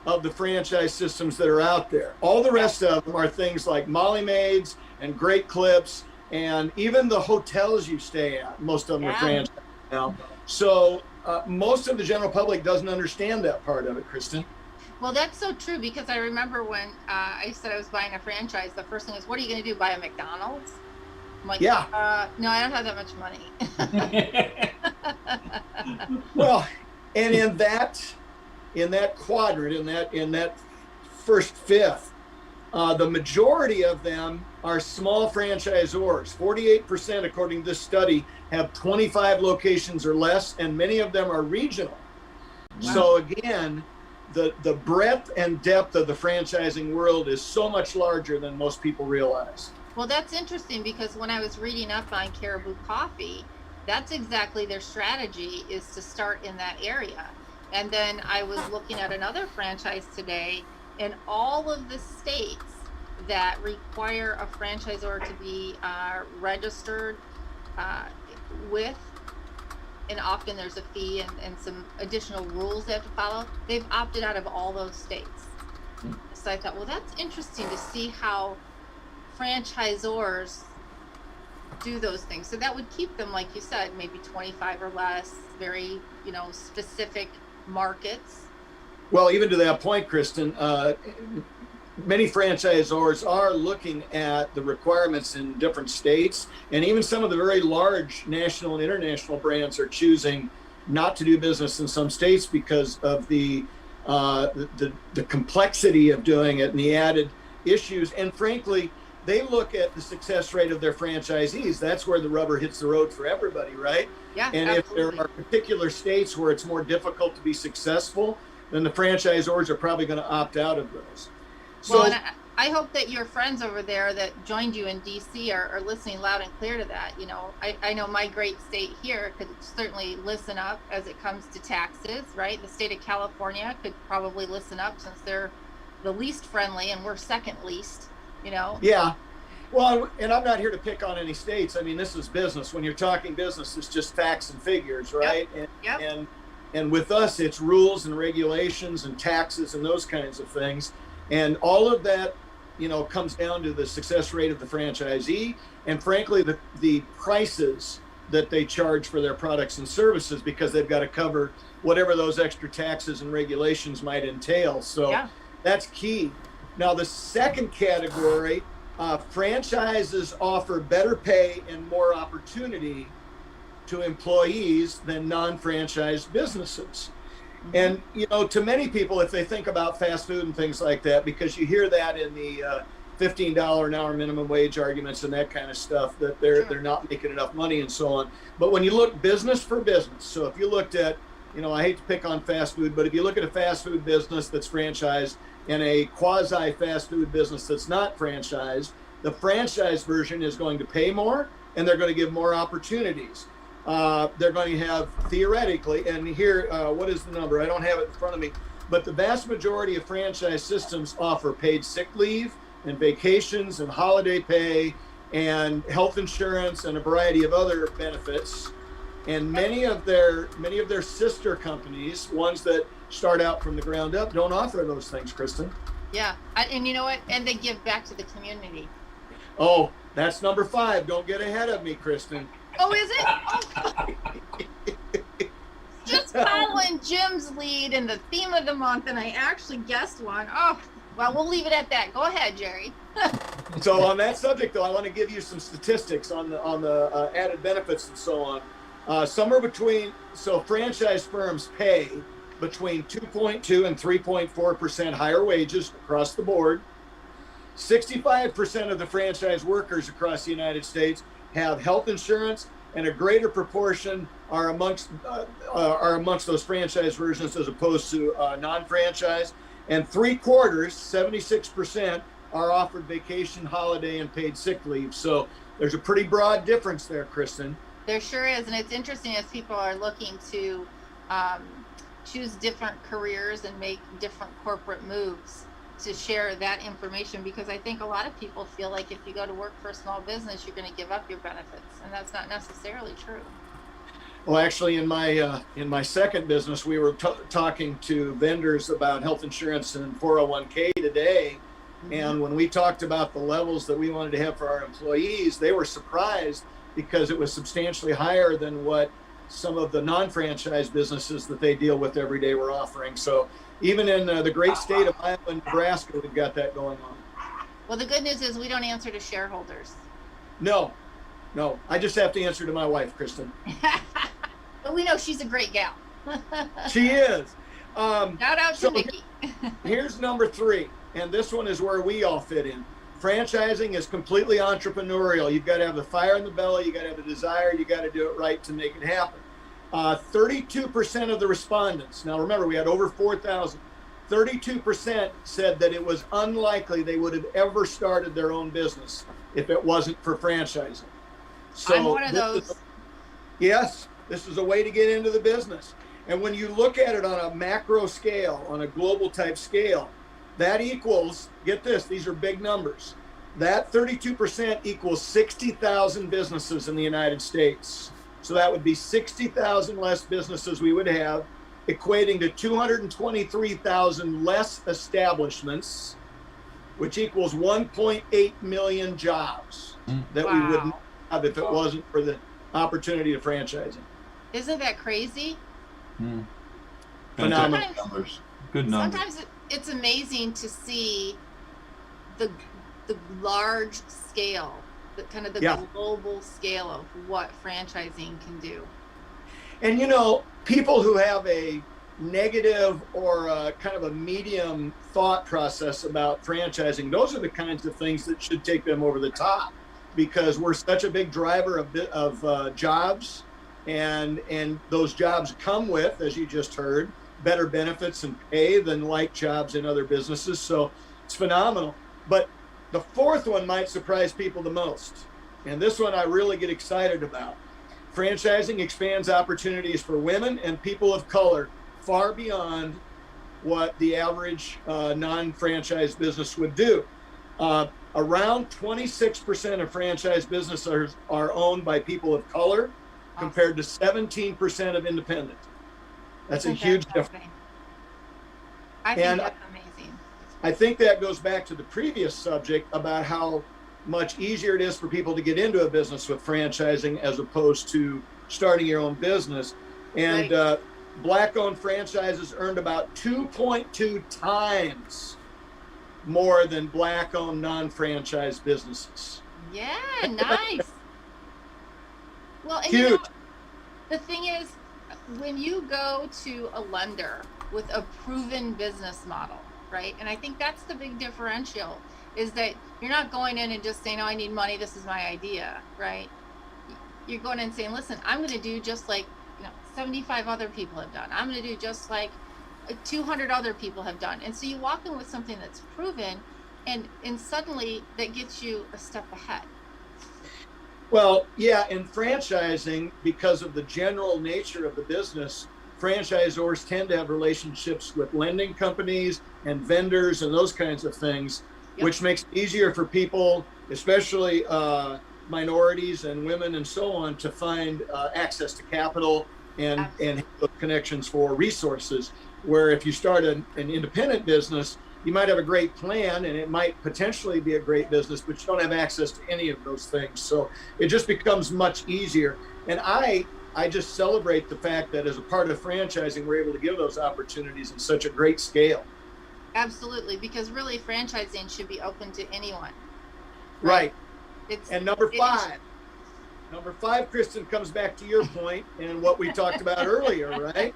of the franchise systems that are out there. All the rest of them are things like Molly Maids and Great Clips, and even the hotels you stay at, most of them are franchised now. So most of the general public doesn't understand that part of it, Kristin. Well, that's so true, because I remember when I said I was buying a franchise, the first thing was, what are you going to do, buy a McDonald's? I'm like, no, I don't have that much money. Well, and in that quadrant, in that first fifth, the majority of them are small franchisors. 48%, according to this study, have 25 locations or less, and many of them are regional. Wow. So again, the breadth and depth of the franchising world is so much larger than most people realize. Well, that's interesting, because when I was reading up on Caribou Coffee, that's exactly their strategy, is to start in that area. And then I was looking at another franchise today, and all of the states that require a franchisor to be registered with, and often there's a fee and some additional rules they have to follow, they've opted out of all those states. So I thought, well, that's interesting to see how franchisors do those things. So that would keep them, like you said, maybe 25 or less, very, specific markets. Well, even to that point, Kristin, many franchisors are looking at the requirements in different states, and even some of the very large national and international brands are choosing not to do business in some states because of the complexity of doing it and the added issues. And frankly, they look at the success rate of their franchisees. That's where the rubber hits the road for everybody, right? Yeah, and absolutely. If there are particular states where it's more difficult to be successful, then the franchisors are probably going to opt out of those. So, well, and I hope that your friends over there that joined you in DC are listening loud and clear to that. I know my great state here could certainly listen up as it comes to taxes, right? The state of California could probably listen up, since they're the least friendly and we're second least, Yeah. Well, and I'm not here to pick on any states. I mean, this is business. When you're talking business, it's just facts and figures, right? Yep. And with us, it's rules and regulations and taxes and those kinds of things. And all of that, comes down to the success rate of the franchisee, and frankly, the prices that they charge for their products and services, because they've got to cover whatever those extra taxes and regulations might entail. So that's key. Now, the second category, franchises offer better pay and more opportunity to employees than non-franchised businesses. And, to many people, if they think about fast food and things like that, because you hear that in the $15 an hour minimum wage arguments and that kind of stuff, that they're not making enough money and so on. But when you look business for business, so if you looked at, I hate to pick on fast food, but if you look at a fast food business that's franchised and a quasi fast food business that's not franchised, the franchise version is going to pay more, and they're going to give more opportunities. They're going to have, theoretically, and here, what is the number? I don't have it in front of me, but the vast majority of franchise systems offer paid sick leave and vacations and holiday pay and health insurance and a variety of other benefits. And many of their sister companies, ones that start out from the ground up, don't offer those things, Kristin. Yeah, and you know what? And they give back to the community. Oh, that's number 5. Don't get ahead of me, Kristin. Oh, is it? Oh. Just following Jim's lead in the theme of the month, and I actually guessed one. Oh, well, we'll leave it at that. Go ahead, Jerry. So on that subject, though, I want to give you some statistics on the added benefits and so on. Somewhere between, franchise firms pay between 2.2 and 3.4% higher wages across the board. 65% of the franchise workers across the United States have health insurance, and a greater proportion are amongst those franchise versions as opposed to non-franchise. And 3/4, 76%, are offered vacation, holiday, and paid sick leave. So there's a pretty broad difference there, Kristin. There sure is, and it's interesting as people are looking to choose different careers and make different corporate moves. to share that information, because I think a lot of people feel like if you go to work for a small business, you're going to give up your benefits, and that's not necessarily true. Well, actually, in my second business, we were talking to vendors about health insurance and 401k today. And when we talked about the levels that we wanted to have for our employees, they were surprised because it was substantially higher than what some of the non-franchise businesses that they deal with every day were offering. So even in the great state of Iowa and Nebraska, we've got that going on. Well, the good news is we don't answer to shareholders. No, I just have to answer to my wife, Kristin. But we know she's a great gal. She is. Shout out to Nikki. Here's number 3, and this one is where we all fit in. Franchising is completely entrepreneurial. You've got to have the fire in the belly. You got to have the desire. You got to do it right to make it happen. 32% of the respondents, now remember we had over 4,000, 32% said that it was unlikely they would have ever started their own business if it wasn't for franchising. So I'm one of those. Yes, this is a way to get into the business. And when you look at it on a macro scale, on a global type scale, that equals, get this, these are big numbers. That 32% equals 60,000 businesses in the United States. So that would be 60,000 less businesses we would have, equating to 223,000 less establishments, which equals 1.8 million jobs that we wouldn't have if it wasn't for the opportunity of franchising. Isn't that crazy? Phenomenal numbers. Good numbers. Sometimes it's amazing to see the large scale, the kind of the global scale of what franchising can do. And you know, people who have a negative or a kind of a medium thought process about franchising, those are the kinds of things that should take them over the top, because we're such a big driver of jobs, and those jobs come with, as you just heard, better benefits and pay than like jobs in other businesses. So it's phenomenal. But the fourth one might surprise people the most, and this one I really get excited about. Franchising expands opportunities for women and people of color far beyond what the average non-franchise business would do. Around 26% of franchise businesses are owned by people of color, compared to 17% of independent. That's a huge difference. I think that's amazing. I think that goes back to the previous subject about how much easier it is for people to get into a business with franchising as opposed to starting your own business. And Black-owned franchises earned about 2.2 times more than Black-owned non-franchise businesses. Yeah, nice. Well, and Huge. you know, the thing is, when you go to a lender with a proven business model, right? And I think that's the big differential, is that you're not going in and just saying, oh, I need money, this is my idea, right? You're going in and saying, listen, I'm going to do just like 75 other people have done. I'm going to do just like 200 other people have done. And so you walk in with something that's proven, and suddenly that gets you a step ahead. Well, yeah, in franchising, because of the general nature of the business, franchisors tend to have relationships with lending companies and vendors and those kinds of things, which makes it easier for people, especially minorities and women and so on, to find access to capital and connections for resources. Where if you start an independent business, you might have a great plan and it might potentially be a great business, but you don't have access to any of those things. So it just becomes much easier. And I just celebrate the fact that as a part of franchising, we're able to give those opportunities in such a great scale. Absolutely, because really franchising should be open to anyone. Right. And number five, Kristin, comes back to your point and what we talked about earlier, right?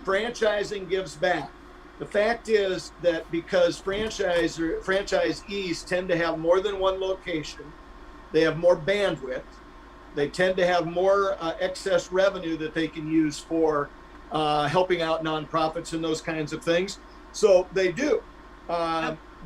Franchising gives back. The fact is that because franchisees tend to have more than one location, they have more bandwidth, they tend to have more excess revenue that they can use for helping out nonprofits and those kinds of things. So they do.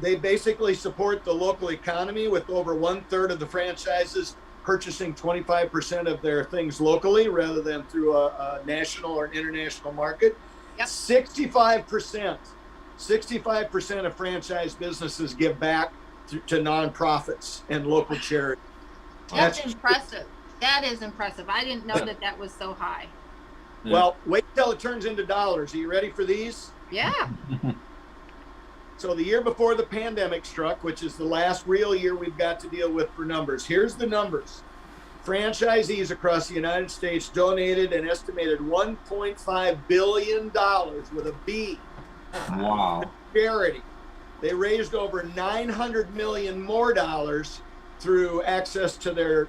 They basically support the local economy, with over 1/3 of the franchises purchasing 25% of their things locally rather than through a national or international market. 65% 65% of franchise businesses give back to nonprofits and local charities. That's impressive. That is impressive. I didn't know that that was so high. Well, wait till it turns into dollars. Are you ready for these? Yeah. So the year before the pandemic struck, which is the last real year we've got to deal with for numbers, here's the numbers. Franchisees across the United States donated an estimated $1.5 billion with a B. Wow. Charity. They raised over $900 million more dollars through access to their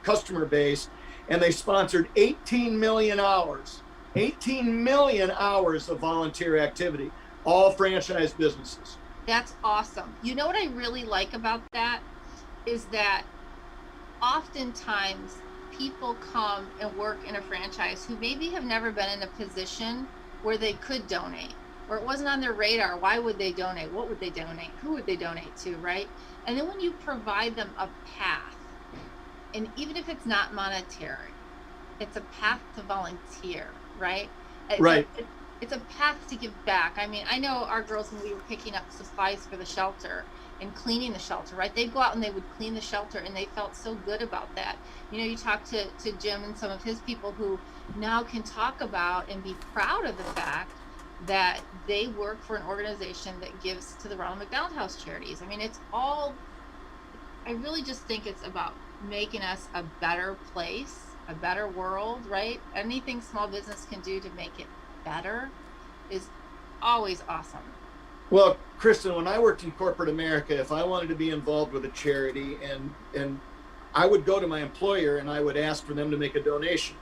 customer base, and they sponsored 18 million hours of volunteer activity, all franchise businesses. That's awesome. You know what I really like about that is that oftentimes people come and work in a franchise who maybe have never been in a position where they could donate, or it wasn't on their radar. Why would they donate? What would they donate? Who would they donate to, right? And then when you provide them a path, and even if it's not monetary, it's a path to volunteer, right? Right. It's a path to give back. I mean, I know our girls, when we were picking up supplies for the shelter and cleaning the shelter, right? They'd go out and they would clean the shelter, and they felt so good about that. You know, you talk to Jim and some of his people who now can talk about and be proud of the fact that they work for an organization that gives to the Ronald McDonald House charities. I mean, it's all, I really just think it's about making us a better place, a better world, right? Anything small business can do to make it better is always awesome. Well, Kristin, when I worked in corporate America, if I wanted to be involved with a charity, and I would go to my employer and I would ask for them to make a donation.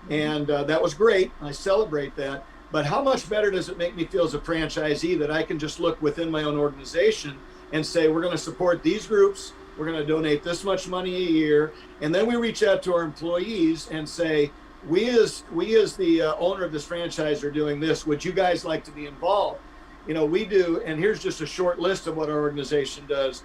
And that was great. I celebrate that. But how much better does it make me feel as a franchisee that I can just look within my own organization and say, we're going to support these groups, we're going to donate this much money a year, and then we reach out to our employees and say, we as the owner of this franchise are doing this. Would you guys like to be involved? You know, we do, and here's just a short list of what our organization does.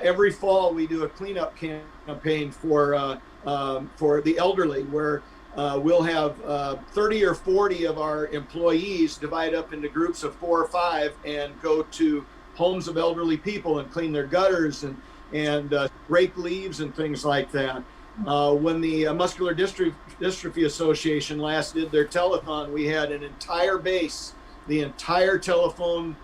Every fall, we do a cleanup campaign for the elderly, where we'll have 30 or 40 of our employees divide up into groups of 4 or 5 and go to homes of elderly people and clean their gutters and rake leaves and things like that. When the Muscular Dystrophy Association last did their telethon, we had an entire base, the entire telephone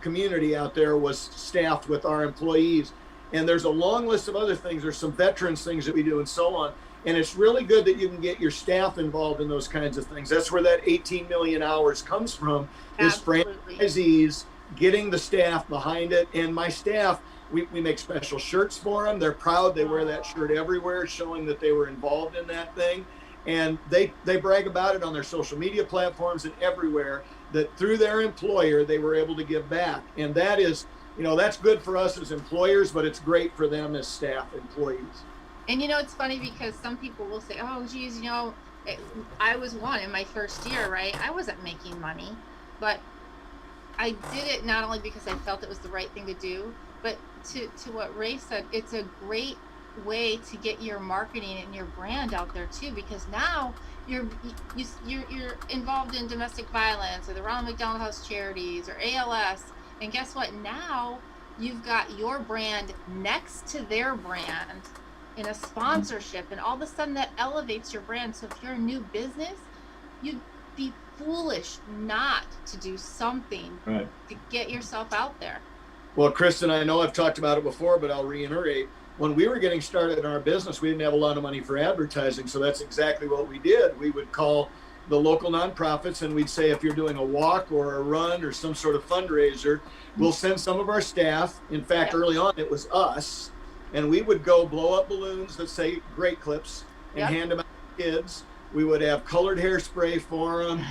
community out there was staffed with our employees. And there's a long list of other things. There's some veterans things that we do and so on. And it's really good that you can get your staff involved in those kinds of things. That's where that 18 million hours comes from, Absolutely. Is franchisees getting the staff behind it. And my staff, we make special shirts for them. They're proud. They wear that shirt everywhere, showing that they were involved in that thing. And they brag about it on their social media platforms and everywhere, that through their employer, they were able to give back. And that is, you know, that's good for us as employers, but it's great for them as staff employees. And you know, it's funny because some people will say, oh, geez, you know, I was one in my first year, right? I wasn't making money, but I did it not only because I felt it was the right thing to do, but to what Ray said, it's a great way to get your marketing and your brand out there too, because now you're involved in domestic violence or the Ronald McDonald House charities or ALS, and guess what? Now you've got your brand next to their brand in a sponsorship, and all of a sudden that elevates your brand. So if you're a new business, you'd be foolish not to do something Right. to get yourself out there. Well, Kristin, I know I've talked about it before, but I'll reiterate. When we were getting started in our business, we didn't have a lot of money for advertising. So that's exactly what we did. We would call the local nonprofits and we'd say, if you're doing a walk or a run or some sort of fundraiser, we'll send some of our staff. In fact, early on, it was us. And we would go blow up balloons that say Great Clips and hand them out to kids. We would have colored hairspray for them.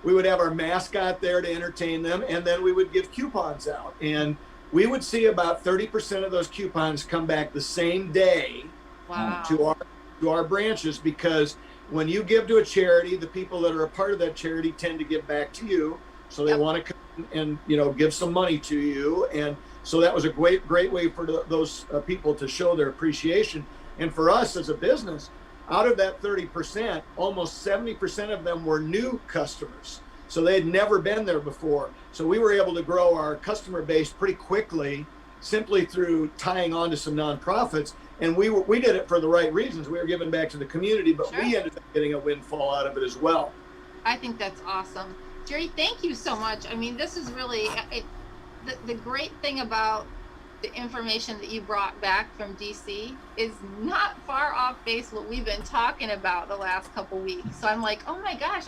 We would have our mascot there to entertain them. And then we would give coupons out. And we would see about 30% of those coupons come back the same day. Wow. to our branches, because when you give to a charity, the people that are a part of that charity tend to give back to you. So they want to come and, you know, give some money to you. And so that was a great way for those people to show their appreciation. And for us as a business, out of that 30%, almost 70% of them were new customers. So they had never been there before. So we were able to grow our customer base pretty quickly simply through tying on to some nonprofits. And we did it for the right reasons. We were giving back to the community, but Sure. we ended up getting a windfall out of it as well. I think that's awesome. Jerry, thank you so much. I mean, this is really the great thing about the information that you brought back from DC is not far off base what we've been talking about the last couple weeks. So I'm like, oh my gosh,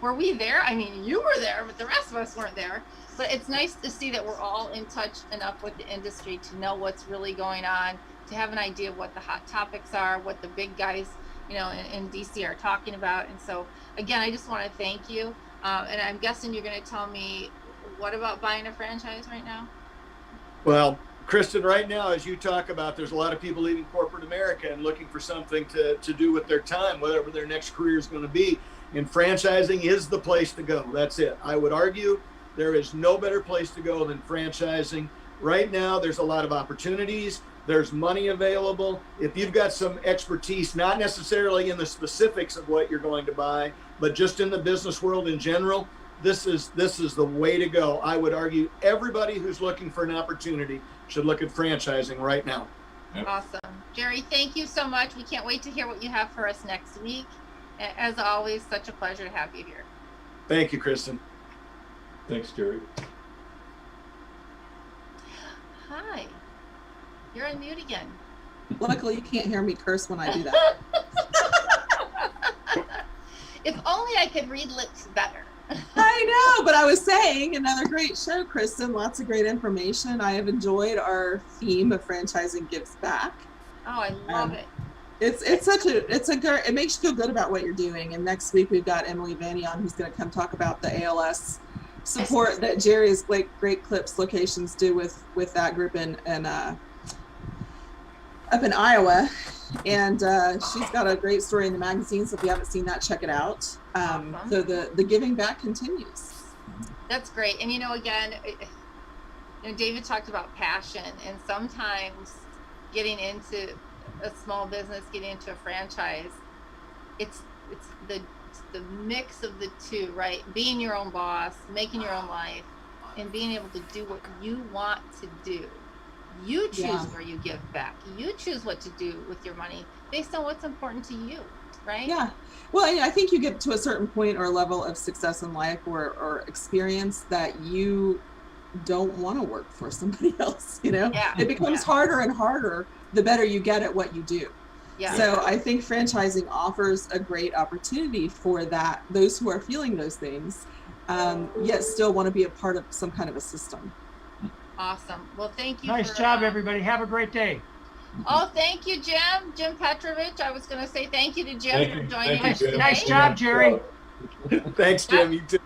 were we there? I mean, you were there, but the rest of us weren't there. But it's nice to see that we're all in touch enough with the industry to know what's really going on, to have an idea of what the hot topics are, what the big guys, in DC are talking about. And so, again, I just want to thank you. And I'm guessing you're going to tell me, what about buying a franchise right now? Well, Kristin, right now, as you talk about, there's a lot of people leaving corporate America and looking for something to do with their time, whatever their next career is going to be. And franchising is the place to go. That's it. I would argue there is no better place to go than franchising. Right now, there's a lot of opportunities. There's money available. If you've got some expertise, not necessarily in the specifics of what you're going to buy, but just in the business world in general, this is the way to go. I would argue everybody who's looking for an opportunity should look at franchising right now. Yep. Awesome. Jerry, thank you so much. We can't wait to hear what you have for us next week. As always, such a pleasure to have you here. Thank you, Kristin. Thanks, Jerry. Hi. You're on mute again. Luckily, you can't hear me curse when I do that. If only I could read lips better. I know, but I was saying, another great show, Kristin. Lots of great information. I have enjoyed our theme of franchising gives back. Oh, I love it. It makes you feel good about what you're doing. And next week we've got Emily Vanny on, who's going to come talk about the ALS support that Jerry's Great Clips locations do with that group up in Iowa. And she's got a great story in the magazine, so if you haven't seen that, check it out. So the giving back continues. That's great. And again, David talked about passion, and sometimes getting into a small business, getting into a franchise, it's the mix of the two, right? Being your own boss, making your own life, and being able to do what you want to do. You choose where you give back. You choose what to do with your money based on what's important to you, right? Yeah. Well, I think you get to a certain point or level of success in life or experience that you don't want to work for somebody else, Yeah. It becomes harder and harder the better you get at what you do. Yeah. So I think franchising offers a great opportunity for those who are feeling those things, yet still want to be a part of some kind of a system. Awesome. Well, thank you. Nice job, everybody. Have a great day. Oh, thank you, Jim Petrowich. I was going to say thank you to Jim for joining us today. Nice job, Jerry. Thanks, Jim. You too.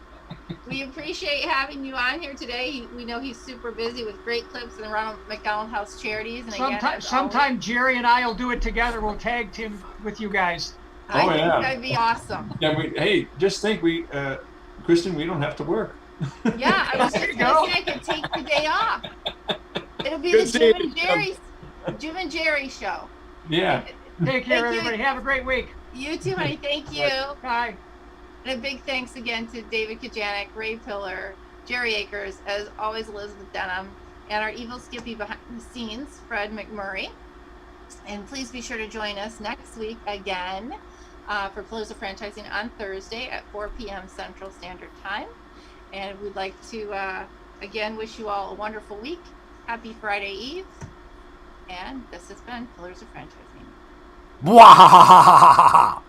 We appreciate having you on here today. We know he's super busy with Great Clips and Ronald McDonald House charities. And sometime Jerry and I will do it together. We'll tag team with you guys. I think that'd be awesome. Yeah, just think Kristin, we don't have to work. Yeah, I was just going to say I could take the day off. It'll be the Jim and Jerry show. Yeah. Take care, everybody. Have a great week. You too, honey. Thank you. Bye. And a big thanks again to David Kagjanich, Ray Pillar, Jerry Akers, as always, Elizabeth Denham, and our evil Skippy behind the scenes, Fred McMurray. And please be sure to join us next week again for Pillars of Franchising on Thursday at 4 p.m. Central Standard Time. And we'd like to, again, wish you all a wonderful week. Happy Friday Eve. And this has been Pillars of Franchising. Bwahahahaha.